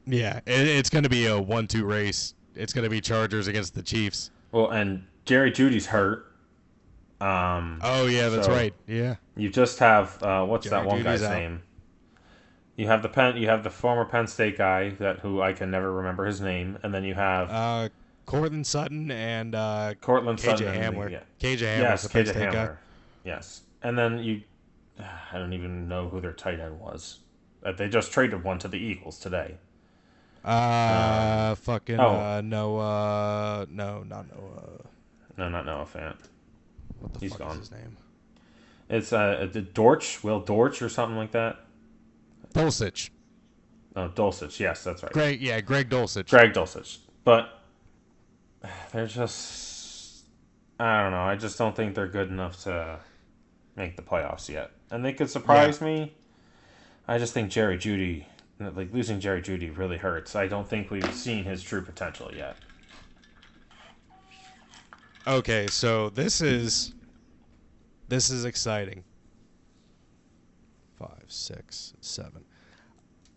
it's going to be a 1-2 race. It's going to be Chargers against the Chiefs. Well, and Jerry Jeudy's hurt. Oh yeah, that's right. Yeah. You just have what's Jerry that one Jeudy's guy's out. name? You have the former Penn State guy who I can never remember his name, and then you have Cortland Sutton and Cortland KJ Sutton. Hamler. Yeah. KJ Hamler, Yes, the Penn KJ State Hamler. guy. Yes. And then I don't even know who their tight end was. They just traded one to the Eagles today. Not Noah. No, not Noah Fant. What the He's fuck gone. is his name? It's Dortch, Will Dortch or something like that. Dulcich. Oh, Dulcich. Yes, that's right. Greg Dulcich. Greg Dulcich. But they're just, I don't know. I just don't think they're good enough to make the playoffs yet. And they could surprise me. I just think losing Jerry Jeudy really hurts. I don't think we've seen his true potential yet. Okay, so this is exciting. 5, 6, 7.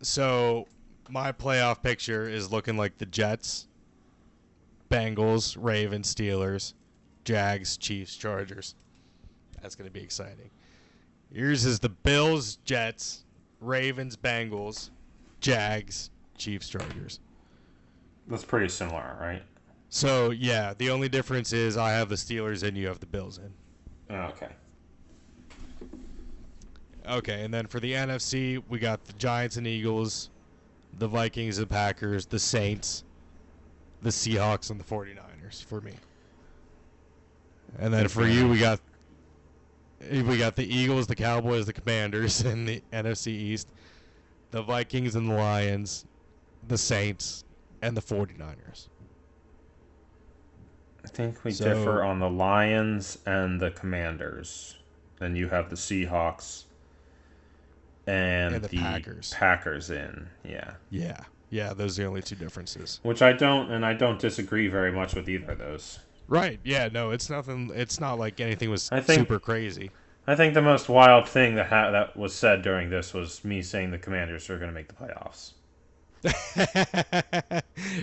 So my playoff picture is looking like the Jets, Bengals, Ravens, Steelers, Jags, Chiefs, Chargers. That's going to be exciting. Yours is the Bills, Jets, Ravens, Bengals, Jags, Chiefs, Chargers. That's pretty similar, right? So, yeah, the only difference is I have the Steelers and you have the Bills in. Oh, okay. Okay, and then for the NFC, we got the Giants and Eagles, the Vikings and Packers, the Saints, the Seahawks, and the 49ers for me. And then for you, we got the Eagles, the Cowboys, the Commanders in the NFC East, the Vikings and the Lions, the Saints, and the 49ers. I think we differ on the Lions and the Commanders. Then you have the Seahawks and the Packers in. Yeah. Yeah, those are the only two differences. Which I don't disagree very much with either of those. Right. Yeah, no, it's nothing. It's not like anything was super crazy. I think the most wild thing that was said during this was me saying the Commanders are going to make the playoffs.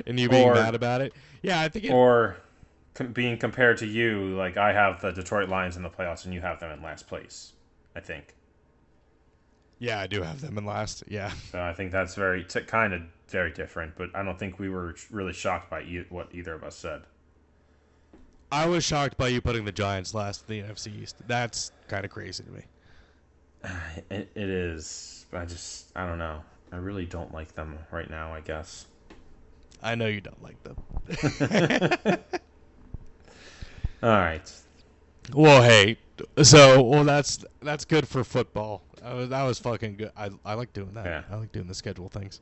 And you being mad about it? Yeah, I think being compared to you, like I have the Detroit Lions in the playoffs and you have them in last place, I think. Yeah, I do have them in last. Yeah. So I think that's kind of very different, but I don't think we were really shocked by what either of us said. I was shocked by you putting the Giants last in the NFC East. That's kind of crazy to me. It is. I don't know. I really don't like them right now, I guess. I know you don't like them. All right. Well, hey. That's good for football. That was fucking good. I like doing that. Yeah. I like doing the schedule things.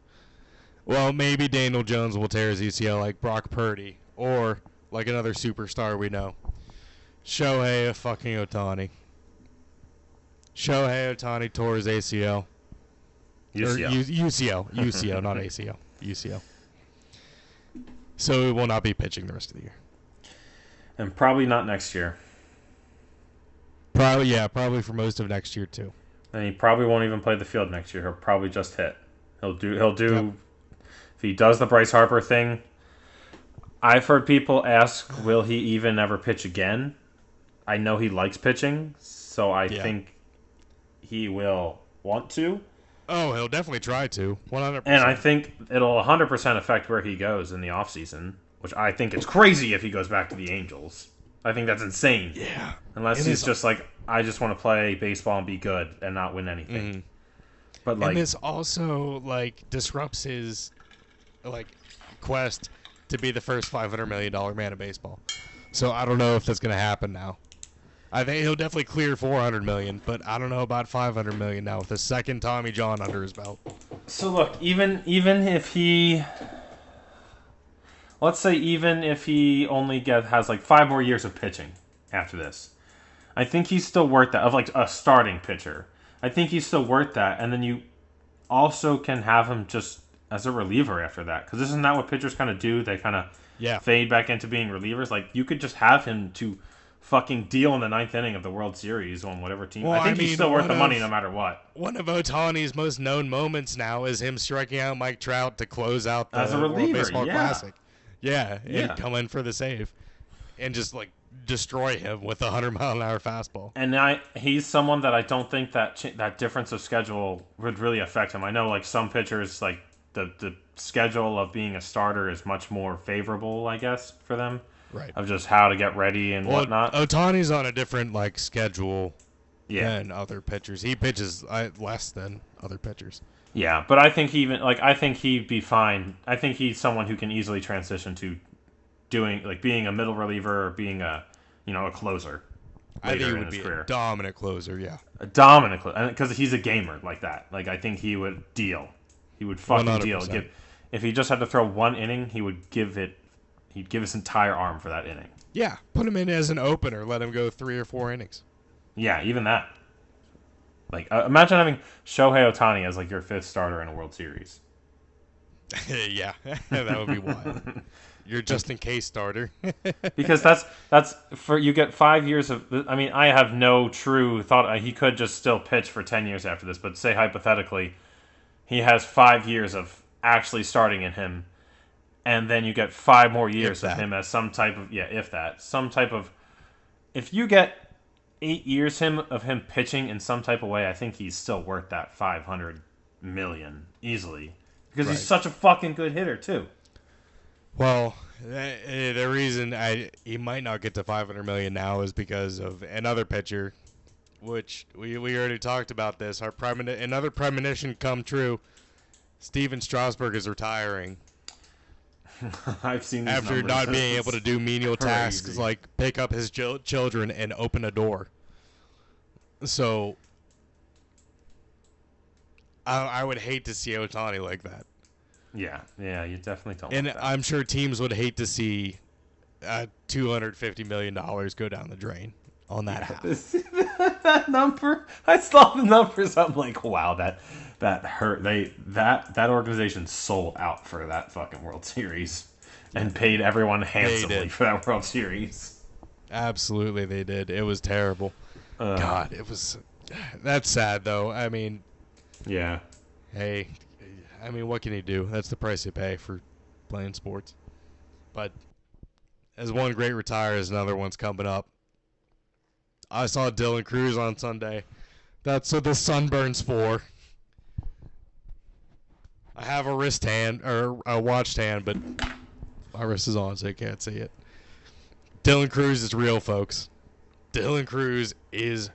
Well, maybe Daniel Jones will tear his UCL like Brock Purdy, or like another superstar we know, Shohei fucking Ohtani. Shohei Ohtani tore his ACL. UCL, not ACL. UCL. So he will not be pitching the rest of the year. And probably not next year. Probably for most of next year too. And he probably won't even play the field next year. He'll probably just hit. He'll do. Yep. If he does the Bryce Harper thing, I've heard people ask, will he even ever pitch again? I know he likes pitching, so I think he will want to. Oh, he'll definitely try to. 100%. And I think it'll 100% affect where he goes in the offseason, which I think is crazy if he goes back to the Angels. I think that's insane. Yeah. Unless he's just like, I just want to play baseball and be good and not win anything. Mm-hmm. But like, and this also disrupts his quest to be the first $500 million man of baseball. So I don't know if that's going to happen now. I think he'll definitely clear $400 million, but I don't know about $500 million now with the second Tommy John under his belt. So look, even if he, let's say even if he only has like 5 more years of pitching after this, I think he's still worth that, of like a starting pitcher. I think he's still worth that, and then you also can have him just as a reliever after that, because isn't that what pitchers kind of do? They kind of fade back into being relievers. Like, you could just have him to fucking deal in the 9th inning of the World Series on whatever team. Well, I think he's still worth the money no matter what. One of Ohtani's most known moments now is him striking out Mike Trout to close out the as a reliever, World Baseball Classic. Yeah, and come in for the save and just destroy him with a 100-mile-an-hour fastball. And he's someone that I don't think that difference of schedule would really affect him. I know some pitchers, the schedule of being a starter is much more favorable, I guess, for them. Right. Of just how to get ready and whatnot. Ohtani's on a different schedule than other pitchers. He pitches less than other pitchers. Yeah, but I think I think he'd be fine. I think he's someone who can easily transition to doing being a middle reliever or being a closer. I think he would be a dominant closer. Yeah, a dominant closer, because he's a gamer like that. I think he would deal. He would fucking 100%. deal. If he just had to throw one inning, he would give it. He'd give his entire arm for that inning. Yeah, put him in as an opener. Let him go 3 or 4 innings. Yeah, even that. Imagine having Shohei Ohtani as your 5th starter in a World Series. Yeah, that would be wild. You're just in case starter. Because that's for you get 5 years of. I mean, I have no true thought. He could just still pitch for 10 years after this, but say hypothetically, he has 5 years of actually starting in him. And then you get 5 more years of him as some type of if you get 8 years of him pitching in some type of way, I think he's still worth that $500 million easily, because he's such a fucking good hitter too. Well, the reason he might not get to $500 million now is because of another pitcher, which we already talked about this. Another premonition come true. Steven Strasburg is retiring. I've seen these after numbers. Not being able to do menial tasks like pick up his children and open a door. So I would hate to see Ohtani like that. Yeah, you definitely don't. And want that. I'm sure teams would hate to see $250 million go down the drain on that half. That number, I saw the numbers. I'm like, wow, that hurt. That organization sold out for that fucking World Series and paid everyone handsomely for that World Series. Absolutely, they did. It was terrible. God, it was. That's sad, though. I mean, yeah. Hey, what can you do? That's the price you pay for playing sports. But as one great retires, another one's coming up. I saw Dylan Cruz on Sunday. That's what the sunburn's for. I have a wrist hand, or a watched hand, but my wrist is on, so you can't see it. Dylan Cruz is real, folks. Dylan Cruz is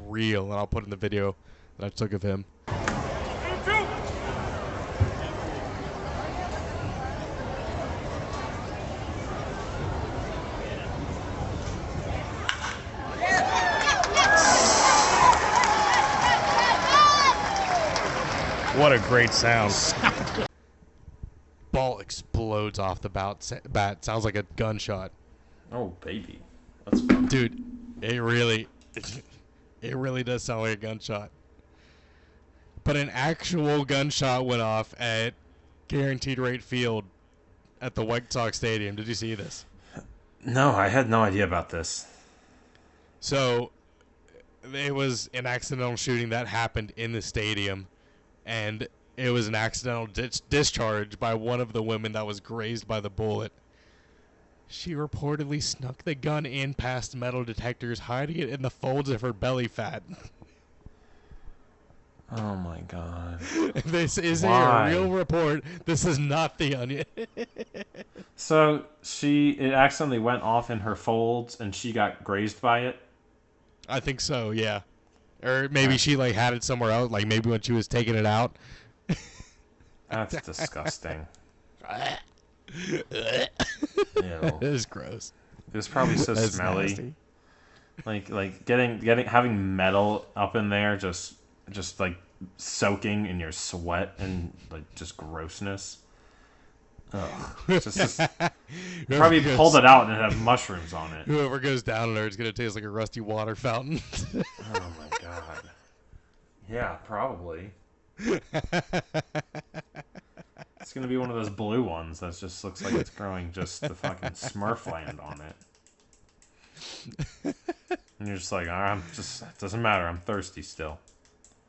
real, and I'll put in the video that I took of him. What a great sound. Ball explodes off the bat. Sounds like a gunshot. Oh, baby. That's fun. Dude, it really does sound like a gunshot. But an actual gunshot went off at Guaranteed Rate Field at the White Sox Stadium. Did you see this? No, I had no idea about this. So, it was an accidental shooting that happened in the stadium, and it was an accidental discharge by one of the women that was grazed by the bullet. She reportedly snuck the gun in past metal detectors, hiding it in the folds of her belly fat. Oh my god. This is Why? a real report. This is not The Onion. So it accidentally went off in her folds and she got grazed by it? I think so, yeah. Or maybe she like had it somewhere else, like maybe when she was taking it out. That's disgusting. Ew. It is gross. It was probably so That's smelly. nasty. Like having metal up in there just like soaking in your sweat and like just grossness. Ugh. Just probably pulled it out and it had mushrooms on it. Whoever goes down there is gonna taste like a rusty water fountain. Oh my god. Yeah, probably. It's gonna be one of those blue ones that just looks like it's growing just the fucking Smurfland on it. And you're just like, it doesn't matter, I'm thirsty still.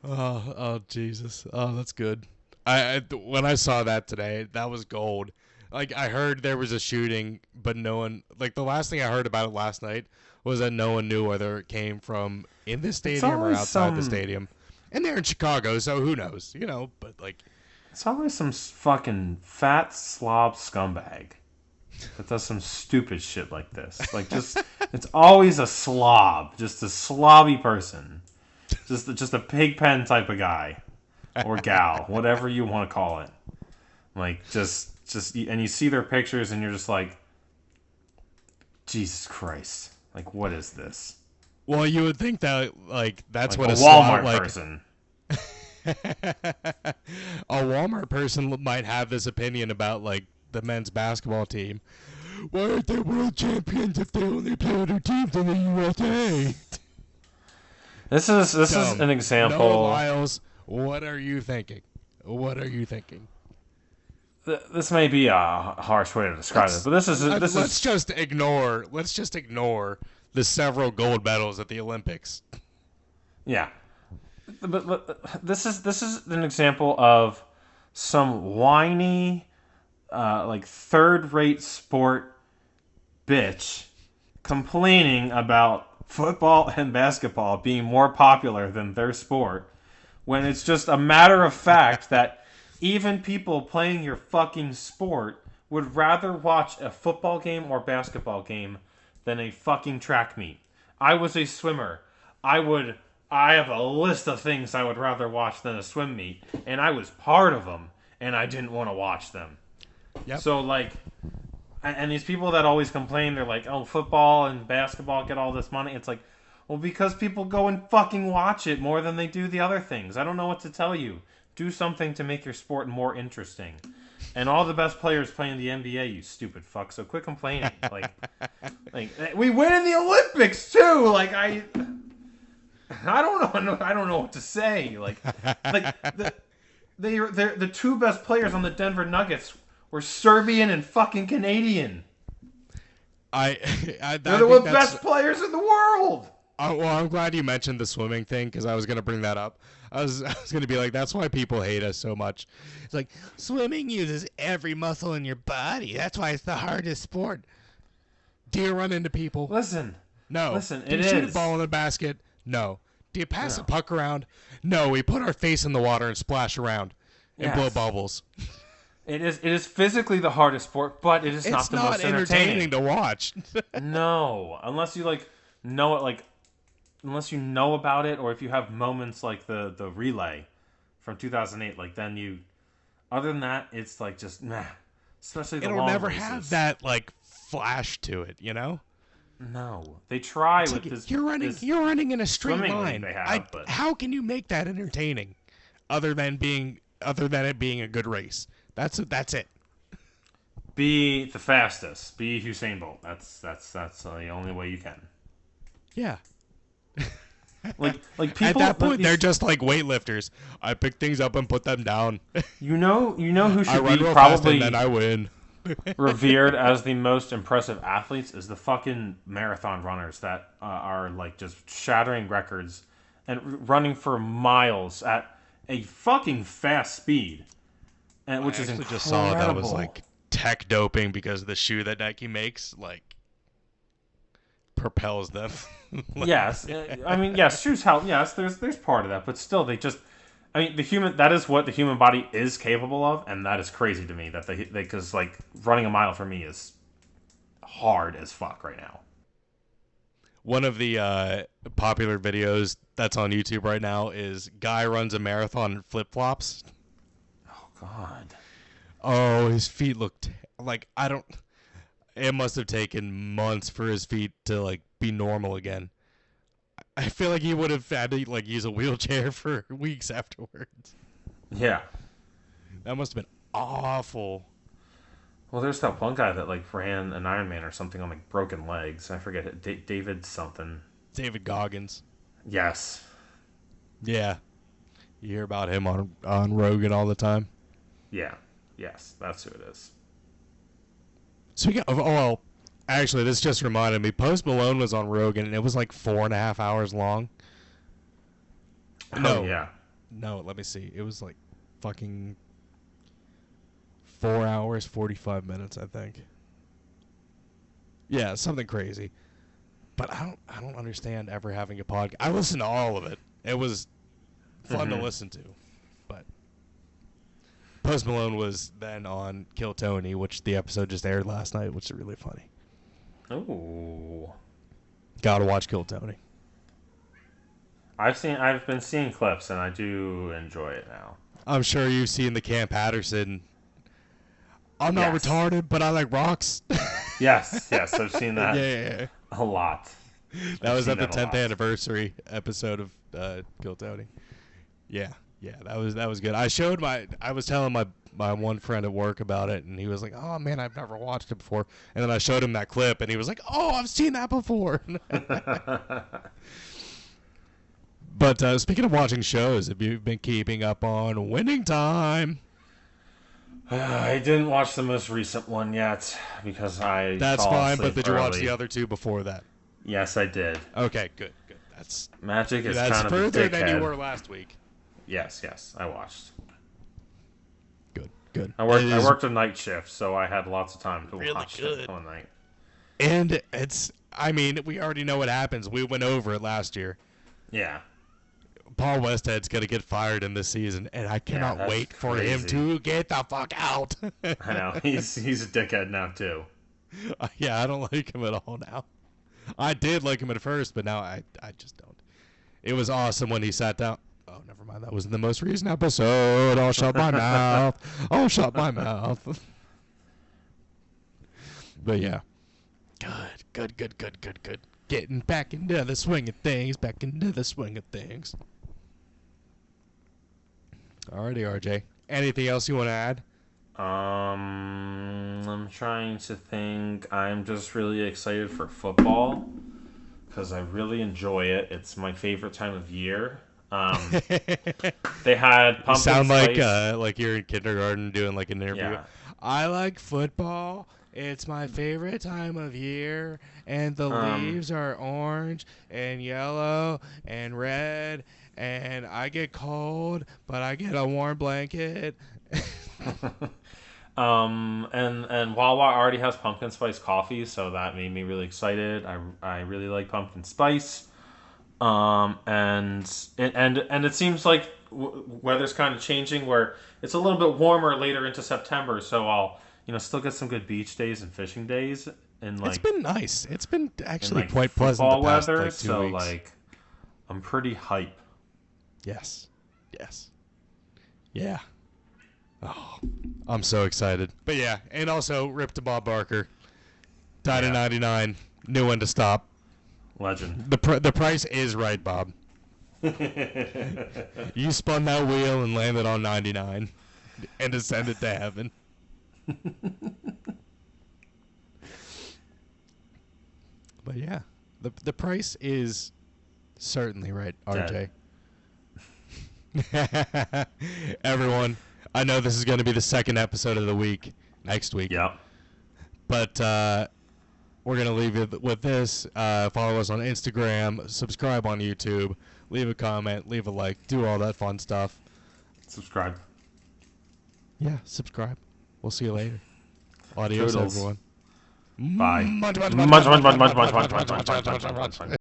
Oh Jesus! Oh, that's good. When I saw that today, that was gold. Like I heard there was a shooting, but no one. Like the last thing I heard about it last night was that no one knew whether it came from in the stadium or outside the stadium. And they're in Chicago, so who knows? You know, but like, it's always some fucking fat slob scumbag that does some stupid shit like this. Like it's always a slob, just a slobby person. Just a pig pen type of guy or gal, whatever you want to call it. Like just and you see their pictures and you're just like, Jesus Christ! Like what is this? Well, you would think that like that's like what a Walmart like, person. A Walmart person might have this opinion about like the men's basketball team. Why aren't they world champions if they only play other teams in the USA? This is an example. No, Miles, what are you thinking? What are you thinking? This may be a harsh way to describe it, but let's just ignore the several gold medals at the Olympics. Yeah, but this is an example of some whiny, like third-rate sport bitch complaining about football and basketball being more popular than their sport, when it's just a matter of fact that even people playing your fucking sport would rather watch a football game or basketball game than a fucking track meet. I was a swimmer. I have a list of things I would rather watch than a swim meet, and I was part of them, and I didn't want to watch them. Yep. So, like, and these people that always complain, they're like, oh, football and basketball get all this money. It's like, well, because people go and fucking watch it more than they do the other things. I don't know what to tell you. Do something to make your sport more interesting. And all the best players play in the NBA, you stupid fuck. So quit complaining. like we win in the Olympics too. Like I don't know what to say. Like the two best players on the Denver Nuggets were Serbian and fucking Canadian. They're the best players in the world. Well, I'm glad you mentioned the swimming thing because I was going to bring that up. I was going to be like, that's why people hate us so much. It's like, swimming uses every muscle in your body. That's why it's the hardest sport. Do you run into people? Listen. No. Do you shoot a ball in the basket? No. Do you pass a puck around? No. We put our face in the water and splash around and blow bubbles. It is physically the hardest sport, but it is not the most entertaining to watch. No, unless you know it, unless you know about it, or if you have moments like the relay from 2008, then you. Other than that, it's like just meh. Especially the long races. It'll never have that flash to it, you know. No, they try with this. You're running in a straight line. But how can you make that entertaining, other than it being a good race? That's it. Be the fastest. Be Usain Bolt. That's the only way you can. Yeah. Like people at that point, they're just like weightlifters. I pick things up and put them down. You know who should be probably and then I win. revered as the most impressive athletes is the fucking marathon runners that are just shattering records and running for miles at a fucking fast speed, and which is incredible. Just saw that was like tech doping because the shoe that Nike makes like propels them. Yes, I mean, yes, shoes help. Yes, there's part of that, but still, that is what the human body is capable of, and that is crazy to me that they because like running a mile for me is hard as fuck right now. One of the popular videos that's on YouTube right now is guy runs a marathon in flip-flops. Oh, God. Oh, his feet looked like it must have taken months for his feet to like be normal again. I feel like he would have had to like use a wheelchair for weeks afterwards. Yeah. That must have been awful. Well, there's that one guy that like ran an Ironman or something on like broken legs. I forget it. David something. David Goggins. Yes. Yeah. You hear about him on Rogan all the time. Yeah. Yes, that's who it is. Speaking of, actually, this just reminded me. Post Malone was on Rogan, and it was like 4.5 hours long. Oh, yeah. No, let me see. It was like fucking 4 hours, 45 minutes, I think. Yeah, something crazy. But I don't understand ever having a podcast. I listened to all of it. It was fun to listen to. But Post Malone was then on Kill Tony, which the episode just aired last night, which is really funny. Oh. Gotta watch Kill Tony. I've been seeing clips, and I do enjoy it now. I'm sure you've seen the Cam Patterson. I'm not retarded, but I like rocks. Yes, I've seen that. Yeah. A lot. That was at the 10th anniversary episode of Kill Tony. Yeah, that was good. I was telling my one friend at work about it, and he was like, "Oh man, I've never watched it before." And then I showed him that clip, and he was like, "Oh, I've seen that before." But speaking of watching shows, have you been keeping up on Winning Time? I didn't watch the most recent one yet because That's fine, but did you watch the other two before that? Yes, I did. Okay, good. That's Magic is that's kind of further a dickhead. than you were last week. Yes, I watched. Good. I worked a night shift, so I had lots of time to watch good. it one night. And we already know what happens. We went over it last year. Yeah. Paul Westhead's going to get fired in this season, and I cannot wait for him to get the fuck out. I know. He's a dickhead now, too. Yeah, I don't like him at all now. I did like him at first, but now I just don't. It was awesome when he sat down. Oh, never mind. That was in the most recent episode. I'll shut my mouth. I'll shut my mouth. But yeah. Good. Getting back into the swing of things. Alrighty, RJ. Anything else you want to add? I'm trying to think. I'm just really excited for football because I really enjoy it. It's my favorite time of year. They had pumpkin sound spice. like you're in kindergarten doing like an interview. Yeah. I like football. It's my favorite time of year, and the leaves are orange and yellow and red, and I get cold, but I get a warm blanket. And Wawa already has pumpkin spice coffee, so that made me really excited. I really like pumpkin spice. And it seems like weather's kind of changing where it's a little bit warmer later into September, so I'll still get some good beach days and fishing days. And it's been nice. It's been actually like quite pleasant the past weather, 2 so weeks. I'm pretty hype. Yes. Yeah. Oh, I'm so excited. But yeah, and also rip to Bob Barker. Died at 99. Knew when to stop. Legend. The price is right, Bob. You spun that wheel and landed on 99 and ascended to heaven. But yeah, the price is certainly right, RJ. Everyone, I know this is going to be the second episode of the week next week. Yep. But we're we're going to leave it with this. Follow us on Instagram. Subscribe on YouTube. Leave a comment. Leave a like. Do all that fun stuff. Subscribe. Yeah, subscribe. We'll see you later. Adios, Toodles. everyone. Bye. Munch, munch, Munch, munch, munch, munch, munch, munch, munch, munch, munch, munch, munch, munch.